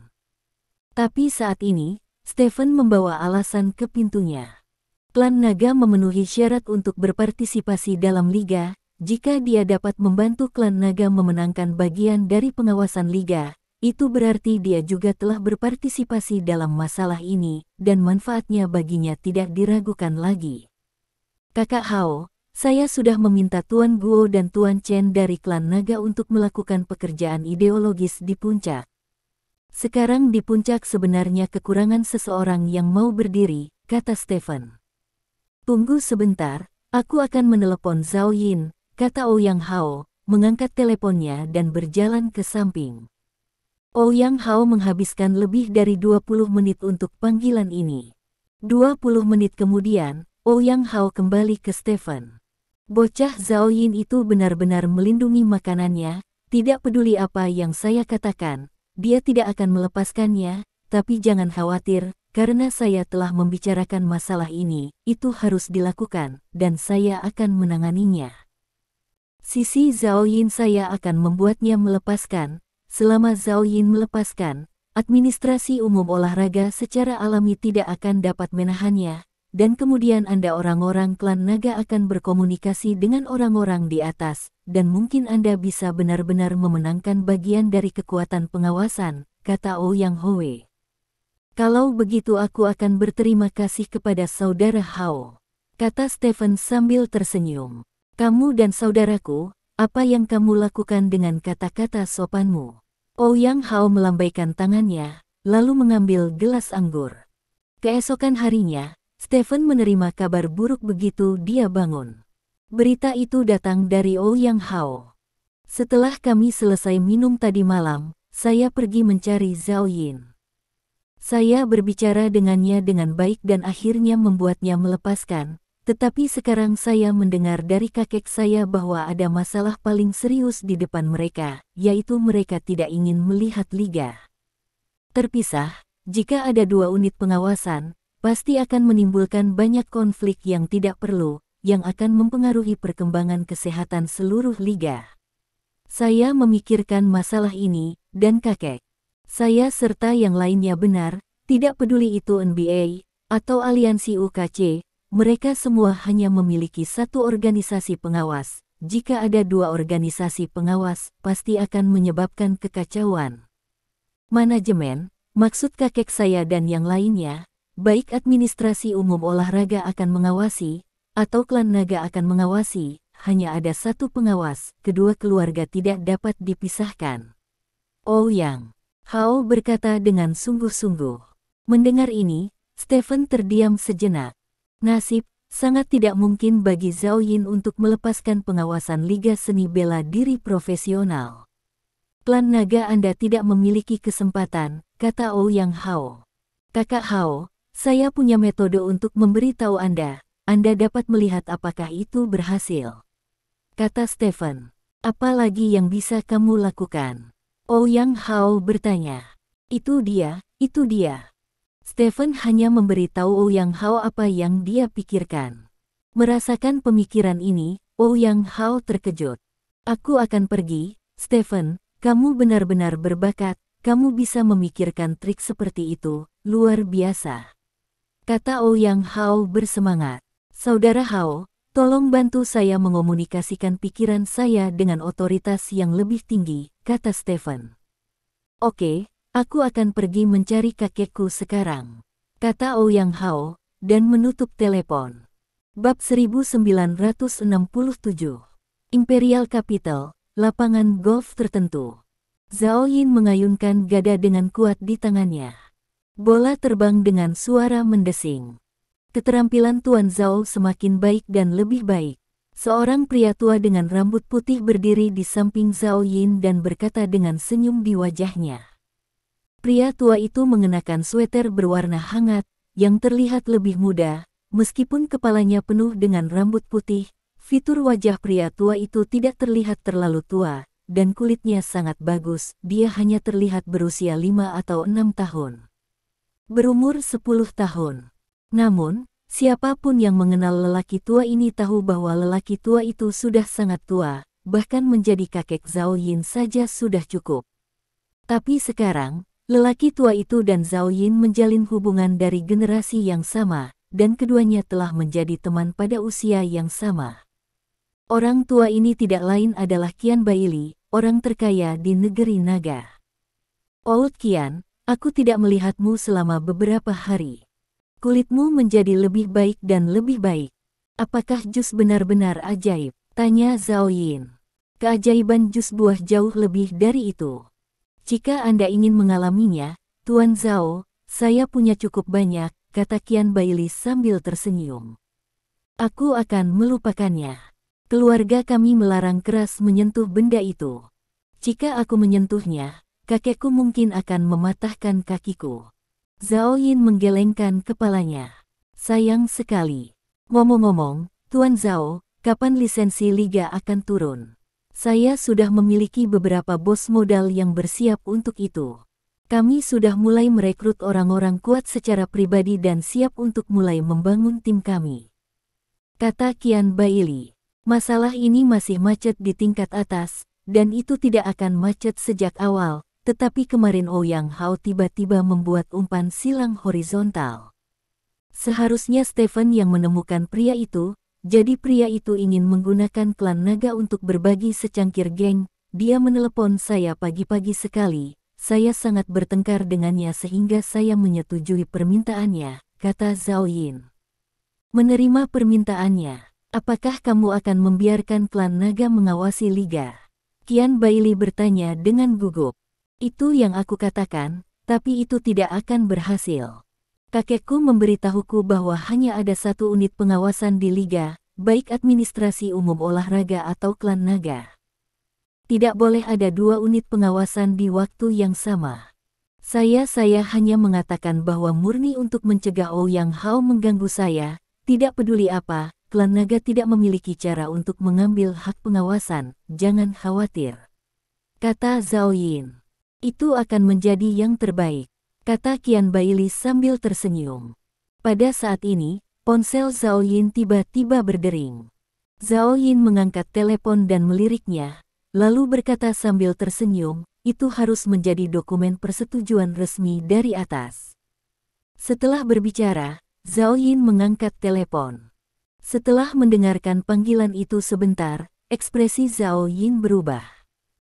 Tapi saat ini, Stephen membawa alasan ke pintunya. Klan naga memenuhi syarat untuk berpartisipasi dalam liga. Jika dia dapat membantu klan naga memenangkan bagian dari pengawasan liga, itu berarti dia juga telah berpartisipasi dalam masalah ini, dan manfaatnya baginya tidak diragukan lagi. Kakak Hao, saya sudah meminta Tuan Guo dan Tuan Chen dari klan naga untuk melakukan pekerjaan ideologis di puncak. Sekarang di puncak sebenarnya kekurangan seseorang yang mau berdiri, kata Stephen. Tunggu sebentar, aku akan menelepon Zhao Yin, kata Ouyang Hao, mengangkat teleponnya dan berjalan ke samping. Ouyang Hao menghabiskan lebih dari 20 menit untuk panggilan ini. 20 menit kemudian, Ouyang Hao kembali ke Stephen. Bocah Zhao Yin itu benar-benar melindungi makanannya, tidak peduli apa yang saya katakan, dia tidak akan melepaskannya, tapi jangan khawatir, karena saya telah membicarakan masalah ini, itu harus dilakukan, dan saya akan menanganinya. Sisi Zhao Yin saya akan membuatnya melepaskan, selama Zhao Yin melepaskan, administrasi umum olahraga secara alami tidak akan dapat menahannya, dan kemudian Anda orang-orang klan naga akan berkomunikasi dengan orang-orang di atas, dan mungkin Anda bisa benar-benar memenangkan bagian dari kekuatan pengawasan, kata Ouyang Hao. Kalau begitu aku akan berterima kasih kepada saudara Hao, kata Stephen sambil tersenyum. Kamu dan saudaraku, apa yang kamu lakukan dengan kata-kata sopanmu? Ouyang Hao melambaikan tangannya, lalu mengambil gelas anggur. Keesokan harinya, Stephen menerima kabar buruk begitu dia bangun. Berita itu datang dari Ouyang Hao. Setelah kami selesai minum tadi malam, saya pergi mencari Zhao Yin. Saya berbicara dengannya dengan baik dan akhirnya membuatnya melepaskan, tetapi sekarang saya mendengar dari kakek saya bahwa ada masalah paling serius di depan mereka, yaitu mereka tidak ingin melihat liga terpisah. Jika ada dua unit pengawasan, pasti akan menimbulkan banyak konflik yang tidak perlu, yang akan mempengaruhi perkembangan kesehatan seluruh liga. Saya memikirkan masalah ini, dan kakek saya serta yang lainnya benar, tidak peduli itu NBA, atau aliansi UKC, mereka semua hanya memiliki satu organisasi pengawas. Jika ada dua organisasi pengawas, pasti akan menyebabkan kekacauan. Manajemen, maksud kakek saya dan yang lainnya, baik administrasi umum olahraga akan mengawasi, atau klan naga akan mengawasi, hanya ada satu pengawas, kedua keluarga tidak dapat dipisahkan. Ouyang Hao berkata dengan sungguh-sungguh. Mendengar ini, Stephen terdiam sejenak. Nasib, sangat tidak mungkin bagi Zhao Yin untuk melepaskan pengawasan Liga Seni Bela Diri Profesional. Klan naga Anda tidak memiliki kesempatan, kata Ouyang Hao. Kakak Hao, saya punya metode untuk memberitahu Anda. Anda dapat melihat apakah itu berhasil. Kata Stephen. Apa lagi yang bisa kamu lakukan? Ouyang Hao bertanya. Itu dia, itu dia. Stephen hanya memberitahu Ouyang Hao apa yang dia pikirkan. Merasakan pemikiran ini, Ouyang Hao terkejut. Aku akan pergi, Stephen, kamu benar-benar berbakat, kamu bisa memikirkan trik seperti itu, luar biasa. Kata Ouyang Hao bersemangat. Saudara Hao, tolong bantu saya mengomunikasikan pikiran saya dengan otoritas yang lebih tinggi, kata Stephen. Oke, aku akan pergi mencari kakekku sekarang, kata Ouyang Hao, dan menutup telepon. Bab 1967 Imperial Capital, lapangan golf tertentu. Zhao Yin mengayunkan gada dengan kuat di tangannya. Bola terbang dengan suara mendesing. Keterampilan Tuan Zhao semakin baik dan lebih baik. Seorang pria tua dengan rambut putih berdiri di samping Zhao Yin dan berkata dengan senyum di wajahnya. Pria tua itu mengenakan sweter berwarna hangat, yang terlihat lebih muda, meskipun kepalanya penuh dengan rambut putih, fitur wajah pria tua itu tidak terlihat terlalu tua, dan kulitnya sangat bagus, dia hanya terlihat berusia 5 atau 6 tahun. Berumur 10 tahun. Namun, siapapun yang mengenal lelaki tua ini tahu bahwa lelaki tua itu sudah sangat tua, bahkan menjadi kakek Zhao Yin saja sudah cukup. Tapi sekarang, lelaki tua itu dan Zhao Yin menjalin hubungan dari generasi yang sama, dan keduanya telah menjadi teman pada usia yang sama. Orang tua ini tidak lain adalah Qian Baili, orang terkaya di negeri naga. Old Qian, aku tidak melihatmu selama beberapa hari. Kulitmu menjadi lebih baik dan lebih baik. Apakah jus benar-benar ajaib? Tanya Zhao Yin. Keajaiban jus buah jauh lebih dari itu. Jika Anda ingin mengalaminya, Tuan Zhao, saya punya cukup banyak, kata Qian Baili sambil tersenyum. Aku akan melupakannya. Keluarga kami melarang keras menyentuh benda itu. Jika aku menyentuhnya, kakekku mungkin akan mematahkan kakiku. Zhao Yin menggelengkan kepalanya. Sayang sekali. Ngomong-ngomong, Tuan Zhao, kapan lisensi liga akan turun? Saya sudah memiliki beberapa bos modal yang bersiap untuk itu. Kami sudah mulai merekrut orang-orang kuat secara pribadi dan siap untuk mulai membangun tim kami. Kata Qian Baili. Masalah ini masih macet di tingkat atas, dan itu tidak akan macet sejak awal. Tetapi kemarin Ouyang Hao tiba-tiba membuat umpan silang horizontal. Seharusnya Stephen yang menemukan pria itu, jadi pria itu ingin menggunakan klan naga untuk berbagi secangkir geng. Dia menelepon saya pagi-pagi sekali, saya sangat bertengkar dengannya sehingga saya menyetujui permintaannya, kata Zhao Yin. Menerima permintaannya, apakah kamu akan membiarkan klan naga mengawasi liga? Qian Baili bertanya dengan gugup. Itu yang aku katakan, tapi itu tidak akan berhasil. Kakekku memberitahuku bahwa hanya ada satu unit pengawasan di liga, baik administrasi umum olahraga atau klan naga. Tidak boleh ada dua unit pengawasan di waktu yang sama. Saya hanya mengatakan bahwa murni untuk mencegah Ouyang Hao mengganggu saya, tidak peduli apa, klan naga tidak memiliki cara untuk mengambil hak pengawasan, jangan khawatir. Kata Zhao Yin. Itu akan menjadi yang terbaik, kata Qian Baili sambil tersenyum. Pada saat ini, ponsel Zhao Yin tiba-tiba berdering. Zhao Yin mengangkat telepon dan meliriknya, lalu berkata sambil tersenyum, itu harus menjadi dokumen persetujuan resmi dari atas. Setelah berbicara, Zhao Yin mengangkat telepon. Setelah mendengarkan panggilan itu sebentar, ekspresi Zhao Yin berubah.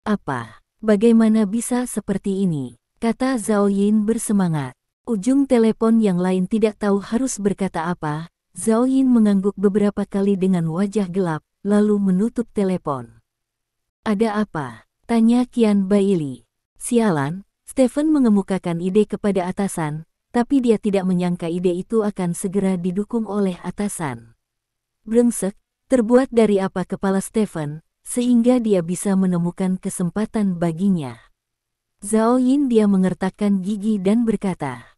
Apa? Bagaimana bisa seperti ini? Kata Zhao Yin bersemangat. Ujung telepon yang lain tidak tahu harus berkata apa. Zhao Yin mengangguk beberapa kali dengan wajah gelap, lalu menutup telepon. Ada apa? Tanya Qian Baili. Sialan, Stephen mengemukakan ide kepada atasan, tapi dia tidak menyangka ide itu akan segera didukung oleh atasan. Brengsek, terbuat dari apa kepala Stephen, sehingga dia bisa menemukan kesempatan baginya. Zhao Yin dia mengertakkan gigi dan berkata,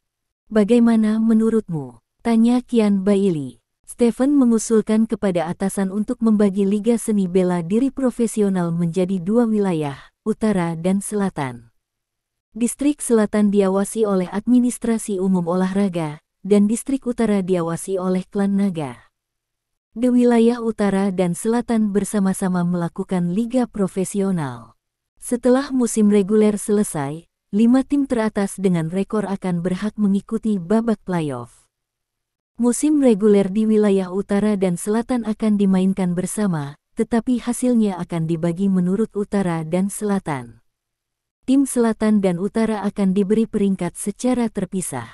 "Bagaimana menurutmu?" Tanya Qian Baili. Stephen mengusulkan kepada atasan untuk membagi Liga Seni Bela Diri Profesional menjadi 2 wilayah, Utara dan Selatan. Distrik Selatan diawasi oleh Administrasi Umum Olahraga, dan Distrik Utara diawasi oleh Klan Naga. Di wilayah Utara dan Selatan bersama-sama melakukan liga profesional. Setelah musim reguler selesai, 5 tim teratas dengan rekor akan berhak mengikuti babak playoff. Musim reguler di wilayah Utara dan Selatan akan dimainkan bersama, tetapi hasilnya akan dibagi menurut Utara dan Selatan. Tim Selatan dan Utara akan diberi peringkat secara terpisah.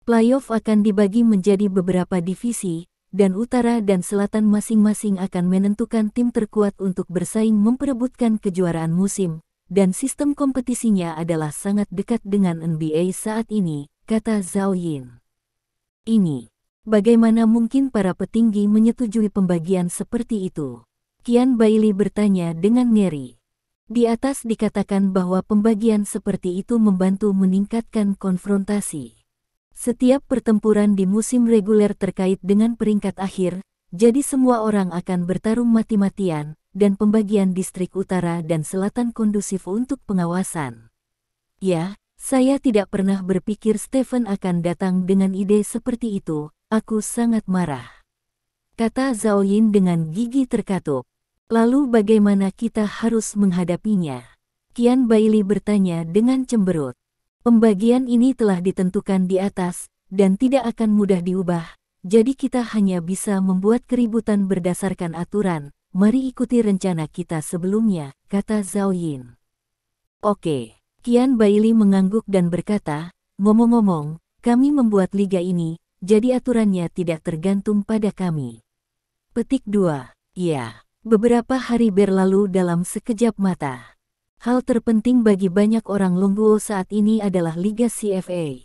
Playoff akan dibagi menjadi beberapa divisi, dan Utara dan Selatan masing-masing akan menentukan tim terkuat untuk bersaing memperebutkan kejuaraan musim, dan sistem kompetisinya adalah sangat dekat dengan NBA saat ini, kata Zhao Yin. Ini, bagaimana mungkin para petinggi menyetujui pembagian seperti itu? Qian Baili bertanya dengan ngeri. Di atas dikatakan bahwa pembagian seperti itu membantu meningkatkan konfrontasi. Setiap pertempuran di musim reguler terkait dengan peringkat akhir, jadi semua orang akan bertarung mati-matian, dan pembagian distrik utara dan selatan kondusif untuk pengawasan. Ya, saya tidak pernah berpikir Stephen akan datang dengan ide seperti itu, aku sangat marah. Kata Zhao Yin dengan gigi terkatup. Lalu bagaimana kita harus menghadapinya? Qian Baili bertanya dengan cemberut. Pembagian ini telah ditentukan di atas, dan tidak akan mudah diubah, jadi kita hanya bisa membuat keributan berdasarkan aturan. Mari ikuti rencana kita sebelumnya, kata Zhao Yin. Oke, Qian Baili mengangguk dan berkata, ngomong-ngomong, kami membuat liga ini, jadi aturannya tidak tergantung pada kami. Petik 2. Ya, beberapa hari berlalu dalam sekejap mata. Hal terpenting bagi banyak orang Longguo saat ini adalah Liga CFA.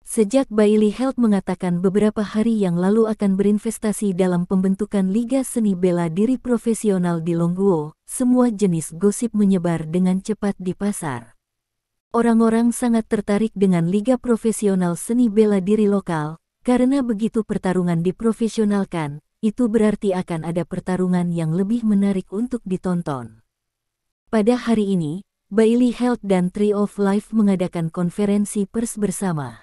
Sejak Bailey Health mengatakan beberapa hari yang lalu akan berinvestasi dalam pembentukan Liga Seni Bela Diri Profesional di Longguo, semua jenis gosip menyebar dengan cepat di pasar. Orang-orang sangat tertarik dengan Liga Profesional Seni Bela Diri lokal, karena begitu pertarungan diprofesionalkan, itu berarti akan ada pertarungan yang lebih menarik untuk ditonton. Pada hari ini, Bailey Health dan Tree of Life mengadakan konferensi pers bersama.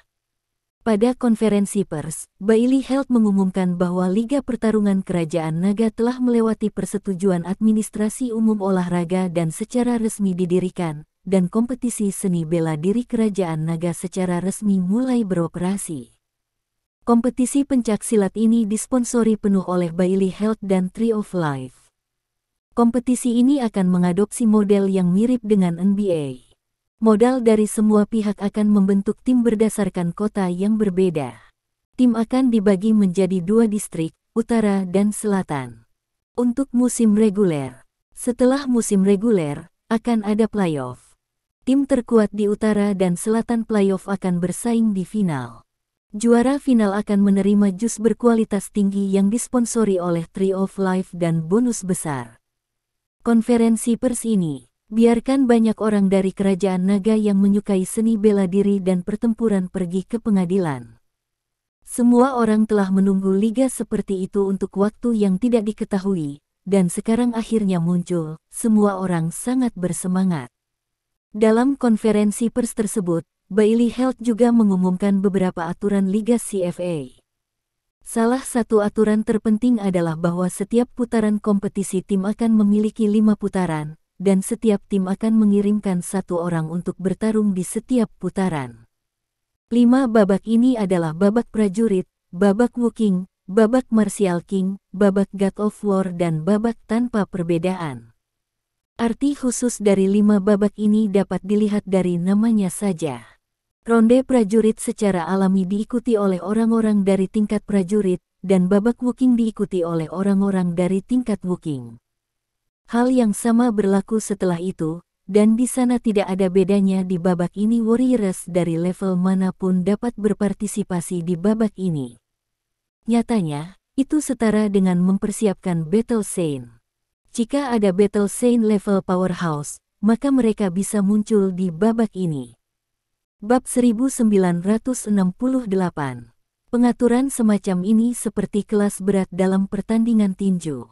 Pada konferensi pers, Bailey Health mengumumkan bahwa Liga Pertarungan Kerajaan Naga telah melewati persetujuan Administrasi Umum Olahraga dan secara resmi didirikan, dan kompetisi seni bela diri Kerajaan Naga secara resmi mulai beroperasi. Kompetisi pencaksilat ini disponsori penuh oleh Bailey Health dan Tree of Life. Kompetisi ini akan mengadopsi model yang mirip dengan NBA. Modal dari semua pihak akan membentuk tim berdasarkan kota yang berbeda. Tim akan dibagi menjadi 2 distrik, Utara dan Selatan. Untuk musim reguler. Setelah musim reguler, akan ada playoff. Tim terkuat di Utara dan Selatan playoff akan bersaing di final. Juara final akan menerima jus berkualitas tinggi yang disponsori oleh Tree of Life dan bonus besar. Konferensi pers ini, biarkan banyak orang dari Kerajaan Naga yang menyukai seni bela diri dan pertempuran pergi ke pengadilan. Semua orang telah menunggu liga seperti itu untuk waktu yang tidak diketahui, dan sekarang akhirnya muncul, semua orang sangat bersemangat. Dalam konferensi pers tersebut, Bailey Health juga mengumumkan beberapa aturan Liga CFA. Salah satu aturan terpenting adalah bahwa setiap putaran kompetisi tim akan memiliki 5 putaran, dan setiap tim akan mengirimkan satu orang untuk bertarung di setiap putaran. 5 babak ini adalah babak prajurit, babak Wooking, babak Martial King, babak God of War dan babak tanpa perbedaan. Arti khusus dari 5 babak ini dapat dilihat dari namanya saja. Ronde prajurit secara alami diikuti oleh orang-orang dari tingkat prajurit, dan babak Wooking diikuti oleh orang-orang dari tingkat Wooking. Hal yang sama berlaku setelah itu, dan di sana tidak ada bedanya di babak ini. Warriors dari level manapun dapat berpartisipasi di babak ini. Nyatanya, itu setara dengan mempersiapkan Battle Scene. Jika ada Battle Scene level powerhouse, maka mereka bisa muncul di babak ini. Bab 1968. Pengaturan semacam ini seperti kelas berat dalam pertandingan tinju.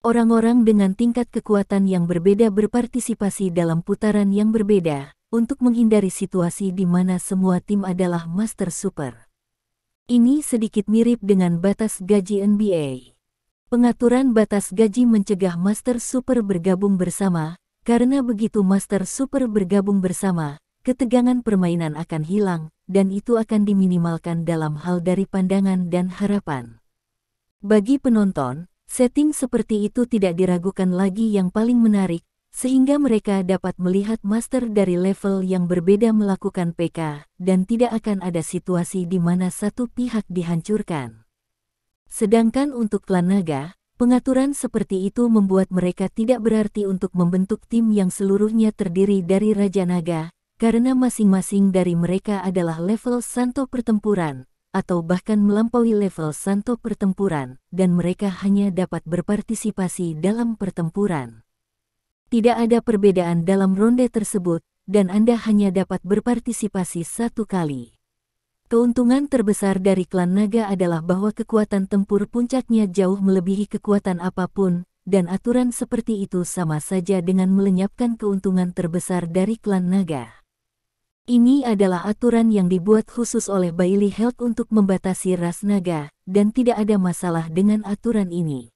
Orang-orang dengan tingkat kekuatan yang berbeda berpartisipasi dalam putaran yang berbeda, untuk menghindari situasi di mana semua tim adalah Master Super. Ini sedikit mirip dengan batas gaji NBA. Pengaturan batas gaji mencegah Master Super bergabung bersama, karena begitu Master Super bergabung bersama, ketegangan permainan akan hilang, dan itu akan diminimalkan dalam hal dari pandangan dan harapan. Bagi penonton, setting seperti itu tidak diragukan lagi yang paling menarik, sehingga mereka dapat melihat master dari level yang berbeda melakukan PK, dan tidak akan ada situasi di mana satu pihak dihancurkan. Sedangkan untuk klan naga, pengaturan seperti itu membuat mereka tidak berarti untuk membentuk tim yang seluruhnya terdiri dari Raja Naga, karena masing-masing dari mereka adalah level santo pertempuran, atau bahkan melampaui level santo pertempuran, dan mereka hanya dapat berpartisipasi dalam pertempuran. Tidak ada perbedaan dalam ronde tersebut, dan Anda hanya dapat berpartisipasi satu kali. Keuntungan terbesar dari klan naga adalah bahwa kekuatan tempur puncaknya jauh melebihi kekuatan apapun, dan aturan seperti itu sama saja dengan melenyapkan keuntungan terbesar dari klan naga. Ini adalah aturan yang dibuat khusus oleh Bailey Health untuk membatasi ras naga, dan tidak ada masalah dengan aturan ini.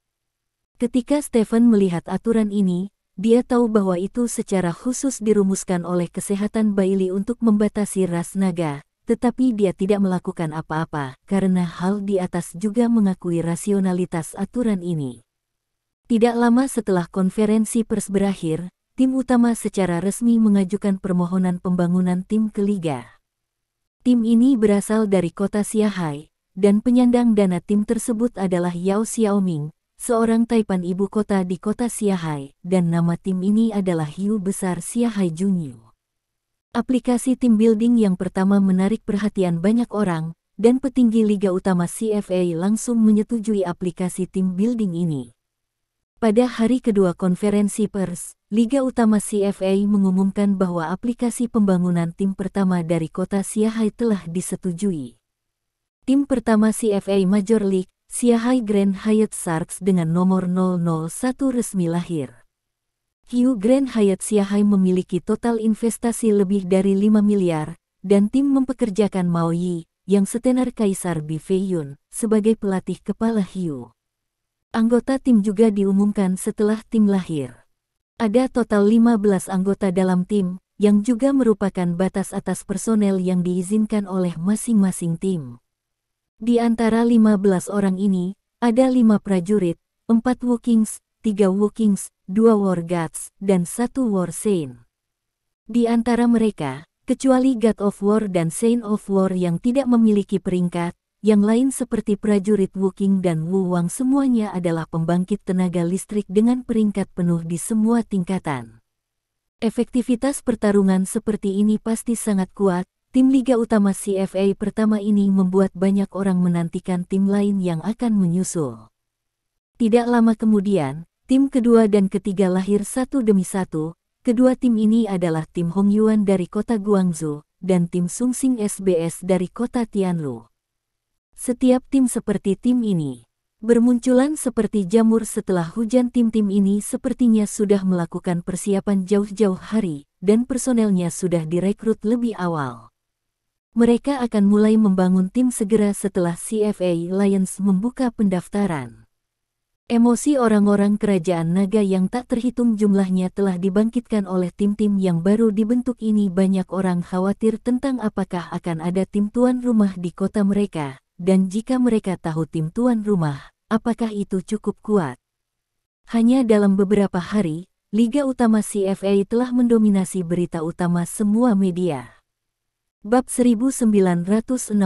Ketika Stephen melihat aturan ini, dia tahu bahwa itu secara khusus dirumuskan oleh kesehatan Bailey untuk membatasi ras naga, tetapi dia tidak melakukan apa-apa, karena hal di atas juga mengakui rasionalitas aturan ini. Tidak lama setelah konferensi pers berakhir, tim utama secara resmi mengajukan permohonan pembangunan tim ke Liga. Tim ini berasal dari kota Xiahai, dan penyandang dana tim tersebut adalah Yao Xiaoming, seorang taipan ibu kota di kota Xiahai, dan nama tim ini adalah Hiu Besar Xiahai Junyu. Aplikasi tim building yang pertama menarik perhatian banyak orang, dan petinggi Liga Utama CFA langsung menyetujui aplikasi tim building ini. Pada hari kedua konferensi pers, Liga Utama CFA mengumumkan bahwa aplikasi pembangunan tim pertama dari kota Xiahai telah disetujui. Tim pertama CFA Major League, Xiahai Grand Hyatt Sharks dengan nomor 001 resmi lahir. Hiu Grand Hyatt Xiahai memiliki total investasi lebih dari 5 miliar, dan tim mempekerjakan Mao Yi, yang setenar Kaisar Bi Feiyun, sebagai pelatih kepala hiu. Anggota tim juga diumumkan setelah tim lahir. Ada total 15 anggota dalam tim, yang juga merupakan batas atas personel yang diizinkan oleh masing-masing tim. Di antara 15 orang ini, ada 5 prajurit, 4 Wookings, 3 Wookings, 2 War Gods, dan 1 War Saint. Di antara mereka, kecuali God of War dan Saint of War yang tidak memiliki peringkat, yang lain seperti prajurit Wooking dan Wu Wang semuanya adalah pembangkit tenaga listrik dengan peringkat penuh di semua tingkatan. Efektivitas pertarungan seperti ini pasti sangat kuat. Tim Liga Utama CFA pertama ini membuat banyak orang menantikan tim lain yang akan menyusul. Tidak lama kemudian, tim kedua dan ketiga lahir satu demi satu. Kedua tim ini adalah tim Hongyuan dari kota Guangzhou, dan tim Sungsing SBS dari kota Tianlu. Setiap tim seperti tim ini bermunculan seperti jamur setelah hujan. Tim-tim ini sepertinya sudah melakukan persiapan jauh-jauh hari, dan personelnya sudah direkrut lebih awal. Mereka akan mulai membangun tim segera setelah CFA Lions membuka pendaftaran. Emosi orang-orang kerajaan naga yang tak terhitung jumlahnya telah dibangkitkan oleh tim-tim yang baru dibentuk ini. Banyak orang khawatir tentang apakah akan ada tim tuan rumah di kota mereka, dan jika mereka tahu tim tuan rumah, apakah itu cukup kuat. Hanya dalam beberapa hari, Liga Utama CFA telah mendominasi berita utama semua media. Bab 1969.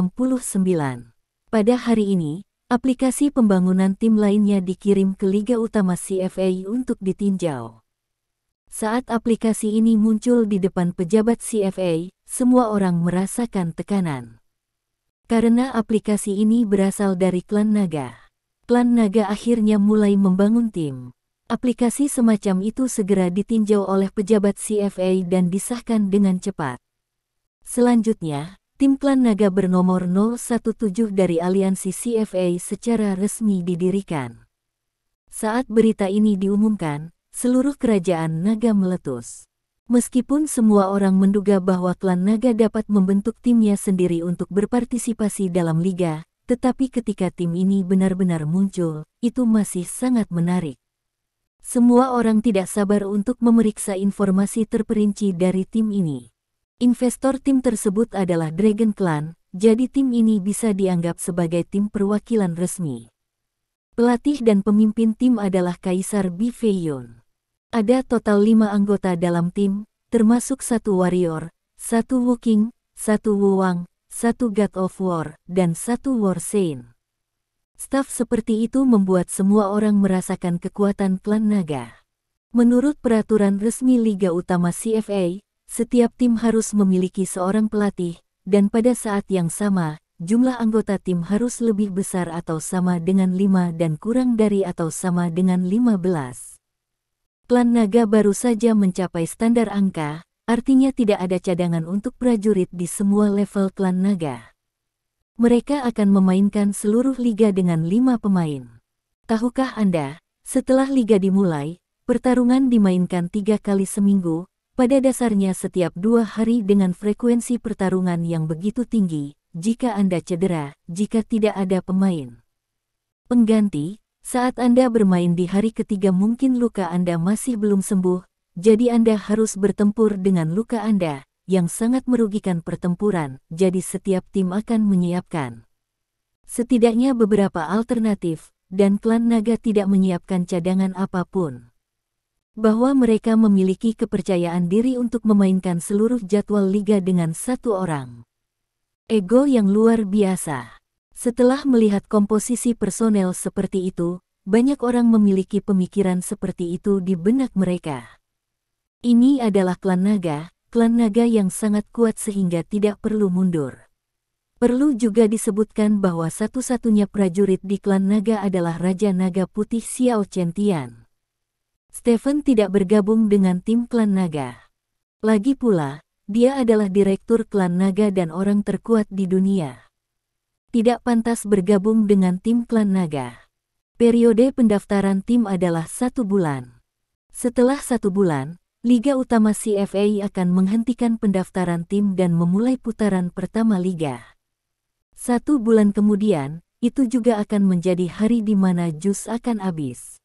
Pada hari ini, aplikasi pembangunan tim lainnya dikirim ke Liga Utama CFA untuk ditinjau. Saat aplikasi ini muncul di depan pejabat CFA, semua orang merasakan tekanan. Karena aplikasi ini berasal dari klan naga. Klan naga akhirnya mulai membangun tim. Aplikasi semacam itu segera ditinjau oleh pejabat CFA dan disahkan dengan cepat. Selanjutnya, tim klan naga bernomor 017 dari aliansi CFA secara resmi didirikan. Saat berita ini diumumkan, seluruh kerajaan naga meletus. Meskipun semua orang menduga bahwa klan naga dapat membentuk timnya sendiri untuk berpartisipasi dalam liga, tetapi ketika tim ini benar-benar muncul, itu masih sangat menarik. Semua orang tidak sabar untuk memeriksa informasi terperinci dari tim ini. Investor tim tersebut adalah Dragon Clan, jadi tim ini bisa dianggap sebagai tim perwakilan resmi. Pelatih dan pemimpin tim adalah Kaisar Bifeyon. Ada total 5 anggota dalam tim, termasuk 1 warrior, 1 Wooking, 1 Wuwang, 1 God of War, dan 1 War Saint. Staf seperti itu membuat semua orang merasakan kekuatan klan naga. Menurut peraturan resmi Liga Utama CFA, setiap tim harus memiliki seorang pelatih, dan pada saat yang sama, jumlah anggota tim harus lebih besar atau sama dengan 5 dan kurang dari atau sama dengan 15. Klan naga baru saja mencapai standar angka, artinya tidak ada cadangan untuk prajurit di semua level klan naga. Mereka akan memainkan seluruh liga dengan 5 pemain. Tahukah Anda, setelah liga dimulai, pertarungan dimainkan 3 kali seminggu, pada dasarnya setiap 2 hari dengan frekuensi pertarungan yang begitu tinggi, jika Anda cedera, jika tidak ada pemain pengganti, saat Anda bermain di hari ketiga mungkin luka Anda masih belum sembuh, jadi Anda harus bertempur dengan luka Anda, yang sangat merugikan pertempuran, jadi setiap tim akan menyiapkan setidaknya beberapa alternatif, dan klan naga tidak menyiapkan cadangan apapun. Bahwa mereka memiliki kepercayaan diri untuk memainkan seluruh jadwal liga dengan 1 orang. Ego yang luar biasa. Setelah melihat komposisi personel seperti itu, banyak orang memiliki pemikiran seperti itu di benak mereka. Ini adalah klan naga yang sangat kuat sehingga tidak perlu mundur. Perlu juga disebutkan bahwa satu-satunya prajurit di klan naga adalah Raja Naga Putih Xiao Chentian. Stephen tidak bergabung dengan tim klan naga. Lagi pula, dia adalah direktur klan naga dan orang terkuat di dunia. Tidak pantas bergabung dengan tim klan naga. Periode pendaftaran tim adalah 1 bulan. Setelah 1 bulan, Liga Utama CFA akan menghentikan pendaftaran tim dan memulai putaran pertama liga. 1 bulan kemudian, itu juga akan menjadi hari di mana jus akan habis.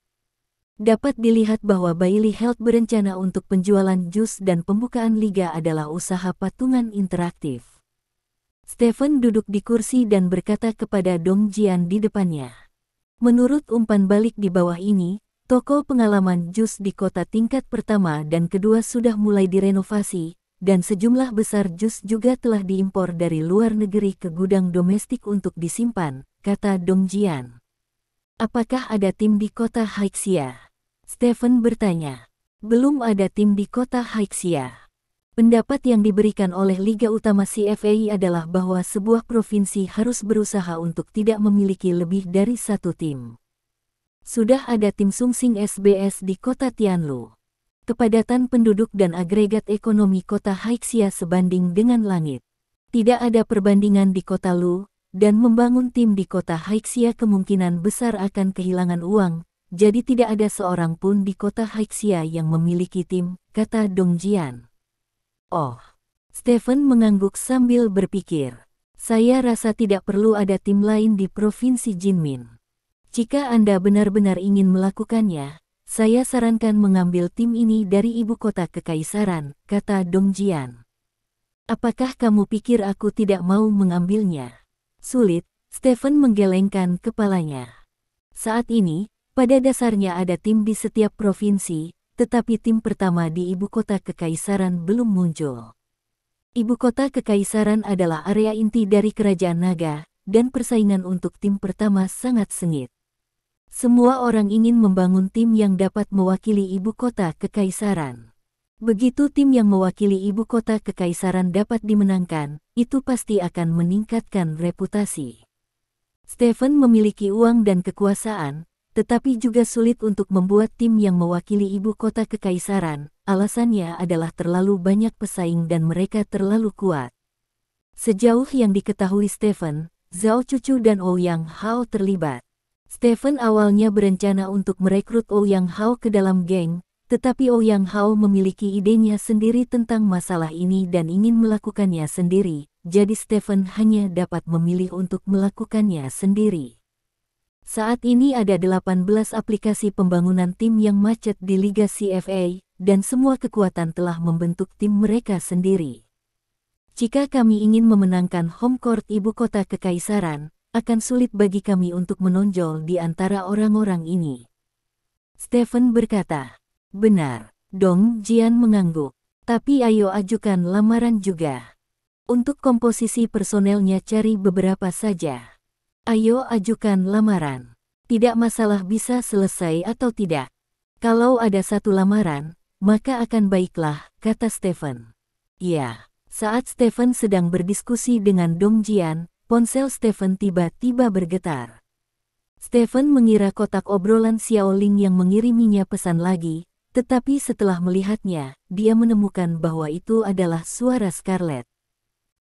Dapat dilihat bahwa Bailey Health berencana untuk penjualan jus dan pembukaan liga adalah usaha patungan interaktif. Stephen duduk di kursi dan berkata kepada Dong Jian di depannya. Menurut umpan balik di bawah ini, toko pengalaman jus di kota tingkat pertama dan kedua sudah mulai direnovasi, dan sejumlah besar jus juga telah diimpor dari luar negeri ke gudang domestik untuk disimpan, kata Dong Jian. Apakah ada tim di kota Haixia? Stephen bertanya. Belum ada tim di kota Haixia. Pendapat yang diberikan oleh Liga Utama CFA adalah bahwa sebuah provinsi harus berusaha untuk tidak memiliki lebih dari 1 tim. Sudah ada tim Sungsing SBS di kota Tianlu. Kepadatan penduduk dan agregat ekonomi kota Haixia sebanding dengan langit. Tidak ada perbandingan di kota Lu, dan membangun tim di kota Haixia kemungkinan besar akan kehilangan uang, jadi tidak ada seorang pun di kota Haixia yang memiliki tim, kata Dong Jian. Oh, Stephen mengangguk sambil berpikir. Saya rasa tidak perlu ada tim lain di Provinsi Jinmin. Jika Anda benar-benar ingin melakukannya, saya sarankan mengambil tim ini dari ibu kota kekaisaran, kata Dong Jian. Apakah kamu pikir aku tidak mau mengambilnya? Sulit, Stephen menggelengkan kepalanya. Saat ini, pada dasarnya ada tim di setiap provinsi, tetapi tim pertama di ibu kota kekaisaran belum muncul. Ibu kota kekaisaran adalah area inti dari kerajaan naga, dan persaingan untuk tim pertama sangat sengit. Semua orang ingin membangun tim yang dapat mewakili ibu kota kekaisaran. Begitu tim yang mewakili ibu kota kekaisaran dapat dimenangkan, itu pasti akan meningkatkan reputasi. Stephen memiliki uang dan kekuasaan, tetapi juga sulit untuk membuat tim yang mewakili ibu kota kekaisaran. Alasannya adalah terlalu banyak pesaing dan mereka terlalu kuat. Sejauh yang diketahui Stephen, Zhao Cucu dan Ouyang Hao terlibat. Stephen awalnya berencana untuk merekrut Ouyang Hao ke dalam geng, tetapi Ouyang Hao memiliki idenya sendiri tentang masalah ini dan ingin melakukannya sendiri, jadi Stephen hanya dapat memilih untuk melakukannya sendiri. Saat ini ada 18 aplikasi pembangunan tim yang macet di Liga CFA, dan semua kekuatan telah membentuk tim mereka sendiri. Jika kami ingin memenangkan home court ibu kota kekaisaran, akan sulit bagi kami untuk menonjol di antara orang-orang ini. Stephen berkata, benar, Dong Jian mengangguk. Tapi ayo ajukan lamaran juga. Untuk komposisi personelnya cari beberapa saja. Ayo ajukan lamaran. Tidak masalah bisa selesai atau tidak. Kalau ada satu lamaran, maka akan baiklah, kata Stephen. Ya, saat Stephen sedang berdiskusi dengan Dong Jian, ponsel Stephen tiba-tiba bergetar. Stephen mengira kotak obrolan Xiao Ling yang mengiriminya pesan lagi, tetapi setelah melihatnya, dia menemukan bahwa itu adalah suara Scarlett.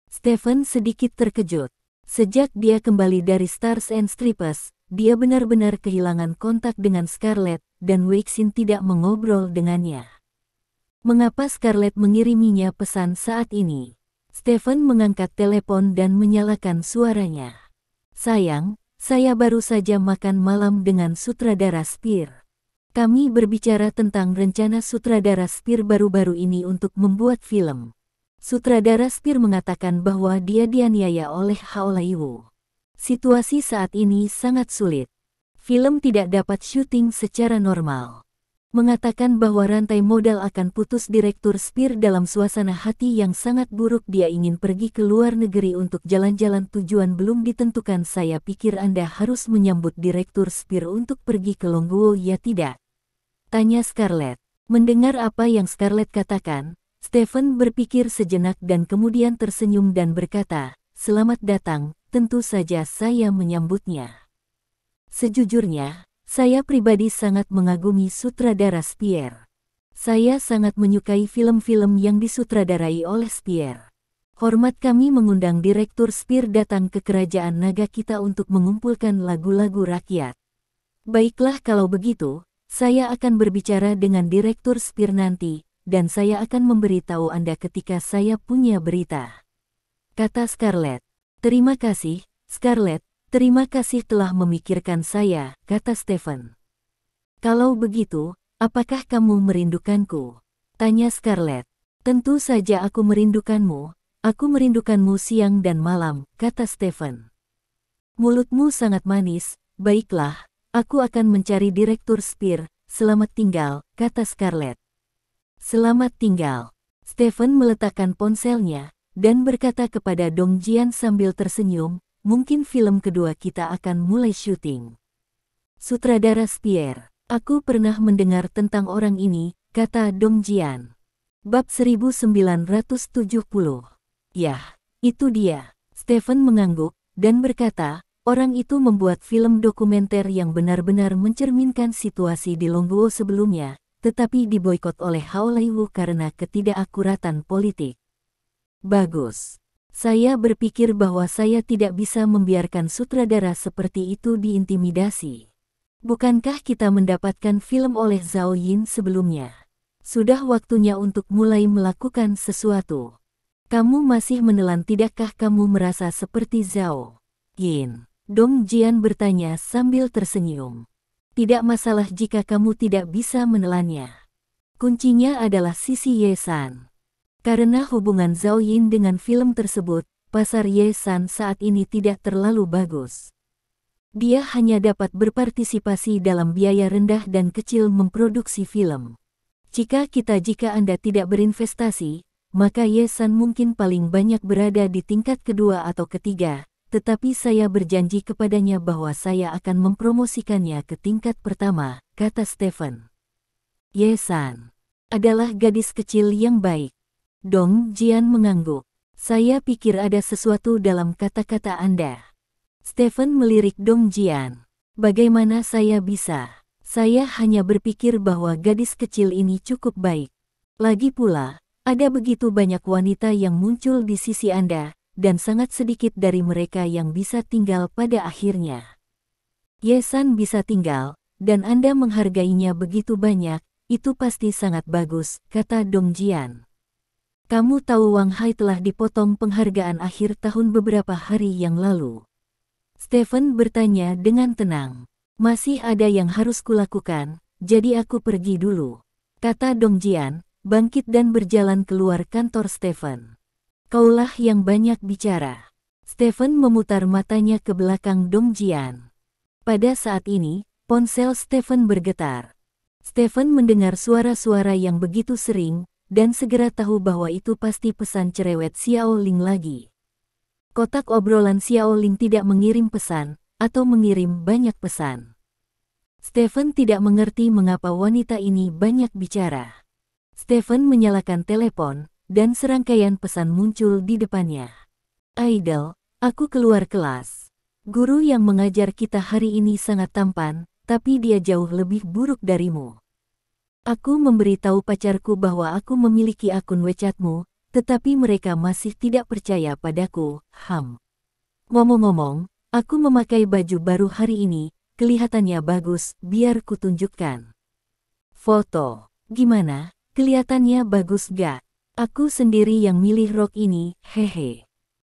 Stephen sedikit terkejut. Sejak dia kembali dari Stars and Stripes, dia benar-benar kehilangan kontak dengan Scarlett, dan Weixin tidak mengobrol dengannya. Mengapa Scarlett mengiriminya pesan saat ini? Stephen mengangkat telepon dan menyalakan suaranya. Sayang, saya baru saja makan malam dengan sutradara Spear. Kami berbicara tentang rencana sutradara Spear baru-baru ini untuk membuat film. Sutradara Spear mengatakan bahwa dia dianiaya oleh Hao Laiwu. Situasi saat ini sangat sulit. Film tidak dapat syuting secara normal. Mengatakan bahwa rantai modal akan putus. Direktur Spear dalam suasana hati yang sangat buruk. Dia ingin pergi ke luar negeri untuk jalan-jalan, tujuan belum ditentukan. Saya pikir Anda harus menyambut Direktur Spear untuk pergi ke Longguo, ya tidak? Tanya Scarlett. Mendengar apa yang Scarlett katakan, Stephen berpikir sejenak dan kemudian tersenyum dan berkata, "Selamat datang, tentu saja saya menyambutnya." Sejujurnya, saya pribadi sangat mengagumi sutradara Spear. Saya sangat menyukai film-film yang disutradarai oleh Spear. Hormat kami mengundang Direktur Spear datang ke kerajaan naga kita untuk mengumpulkan lagu-lagu rakyat. Baiklah kalau begitu, saya akan berbicara dengan Direktur Spear nanti, dan saya akan memberitahu Anda ketika saya punya berita. Kata Scarlett. Terima kasih, Scarlett, terima kasih telah memikirkan saya, kata Stephen. Kalau begitu, apakah kamu merindukanku? Tanya Scarlett. Tentu saja aku merindukanmu, aku merindukanmu siang dan malam, kata Stephen. Mulutmu sangat manis, baiklah, aku akan mencari Direktur Spear, selamat tinggal, kata Scarlett. Selamat tinggal. Stephen meletakkan ponselnya, dan berkata kepada Dong Jian sambil tersenyum, mungkin film kedua kita akan mulai syuting. Sutradara Spear. Aku pernah mendengar tentang orang ini, kata Dong Jian. Bab 1970. Yah, itu dia. Stephen mengangguk, dan berkata, orang itu membuat film dokumenter yang benar-benar mencerminkan situasi di Longguo sebelumnya, tetapi diboikot oleh Hao Laiwu karena ketidakakuratan politik. Bagus. Saya berpikir bahwa saya tidak bisa membiarkan sutradara seperti itu diintimidasi. Bukankah kita mendapatkan film oleh Zhao Yin sebelumnya? Sudah waktunya untuk mulai melakukan sesuatu. Kamu masih menelan, tidakkah kamu merasa seperti Zhao Yin? Dong Jian bertanya sambil tersenyum. Tidak masalah jika kamu tidak bisa menelannya. Kuncinya adalah sisi Ye San. Karena hubungan Zhao Yin dengan film tersebut, pasar Ye San saat ini tidak terlalu bagus. Dia hanya dapat berpartisipasi dalam biaya rendah dan kecil memproduksi film. Jika Anda tidak berinvestasi, maka Ye San mungkin paling banyak berada di tingkat kedua atau ketiga, tetapi saya berjanji kepadanya bahwa saya akan mempromosikannya ke tingkat pertama, kata Stephen. Ye San adalah gadis kecil yang baik. Dong Jian mengangguk. Saya pikir ada sesuatu dalam kata-kata Anda. Stephen melirik Dong Jian. Bagaimana saya bisa? Saya hanya berpikir bahwa gadis kecil ini cukup baik. Lagi pula, ada begitu banyak wanita yang muncul di sisi Anda, dan sangat sedikit dari mereka yang bisa tinggal pada akhirnya. Ye San bisa tinggal, dan Anda menghargainya begitu banyak, itu pasti sangat bagus, kata Dong Jian. Kamu tahu Wang Hai telah dipotong penghargaan akhir tahun beberapa hari yang lalu. Stephen bertanya dengan tenang. Masih ada yang harus kulakukan, jadi aku pergi dulu, kata Dong Jian, bangkit dan berjalan keluar kantor Stephen. Kaulah yang banyak bicara. Stephen memutar matanya ke belakang Dong Jian. Pada saat ini, ponsel Stephen bergetar. Stephen mendengar suara-suara yang begitu sering, dan segera tahu bahwa itu pasti pesan cerewet Xiao Ling lagi. Kotak obrolan Xiao Ling tidak mengirim pesan, atau mengirim banyak pesan. Stephen tidak mengerti mengapa wanita ini banyak bicara. Stephen menyalakan telepon, dan serangkaian pesan muncul di depannya. Idol, aku keluar kelas. Guru yang mengajar kita hari ini sangat tampan, tapi dia jauh lebih buruk darimu. Aku memberitahu pacarku bahwa aku memiliki akun WeChatmu, tetapi mereka masih tidak percaya padaku, Ngomong-ngomong, aku memakai baju baru hari ini, kelihatannya bagus, biar kutunjukkan. Foto, gimana, kelihatannya bagus gak? Aku sendiri yang milih rok ini, hehe.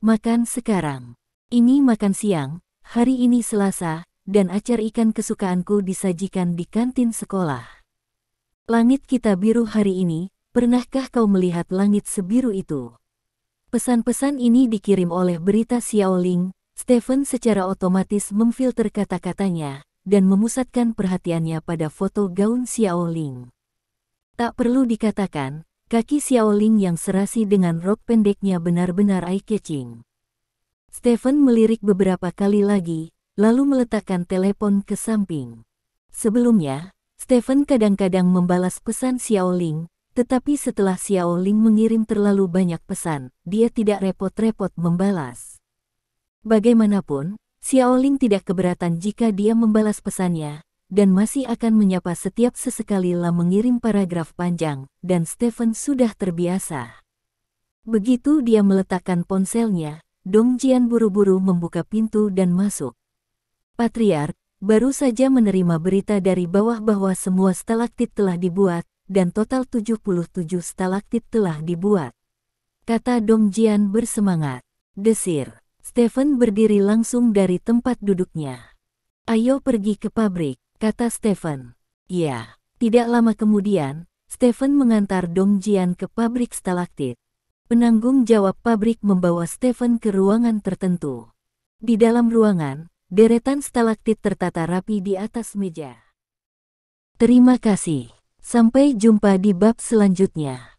Makan sekarang. Ini makan siang, hari ini Selasa, dan acar ikan kesukaanku disajikan di kantin sekolah. Langit kita biru hari ini, pernahkah kau melihat langit sebiru itu? Pesan-pesan ini dikirim oleh berita Xiao Ling. Stephen secara otomatis memfilter kata-katanya, dan memusatkan perhatiannya pada foto gaun Xiao Ling. Tak perlu dikatakan, kaki Xiao Ling yang serasi dengan rok pendeknya benar-benar eye-catching. Stephen melirik beberapa kali lagi, lalu meletakkan telepon ke samping. Sebelumnya, Stephen kadang-kadang membalas pesan Xiao Ling, tetapi setelah Xiao Ling mengirim terlalu banyak pesan, dia tidak repot-repot membalas. Bagaimanapun, Xiao Ling tidak keberatan jika dia membalas pesannya, dan masih akan menyapa setiap sesekali lah mengirim paragraf panjang, dan Stephen sudah terbiasa. Begitu dia meletakkan ponselnya, Dong Jian buru-buru membuka pintu dan masuk. Patriark baru saja menerima berita dari bawah bahwa semua stalaktit telah dibuat, dan total 77 stalaktit telah dibuat, kata Dong Jian bersemangat. Desir. Stephen berdiri langsung dari tempat duduknya. Ayo pergi ke pabrik, kata Stephen. Ya. Tidak lama kemudian, Stephen mengantar Dong Jian ke pabrik stalaktit. Penanggung jawab pabrik membawa Stephen ke ruangan tertentu. Di dalam ruangan, deretan stalaktit tertata rapi di atas meja. Terima kasih. Sampai jumpa di bab selanjutnya.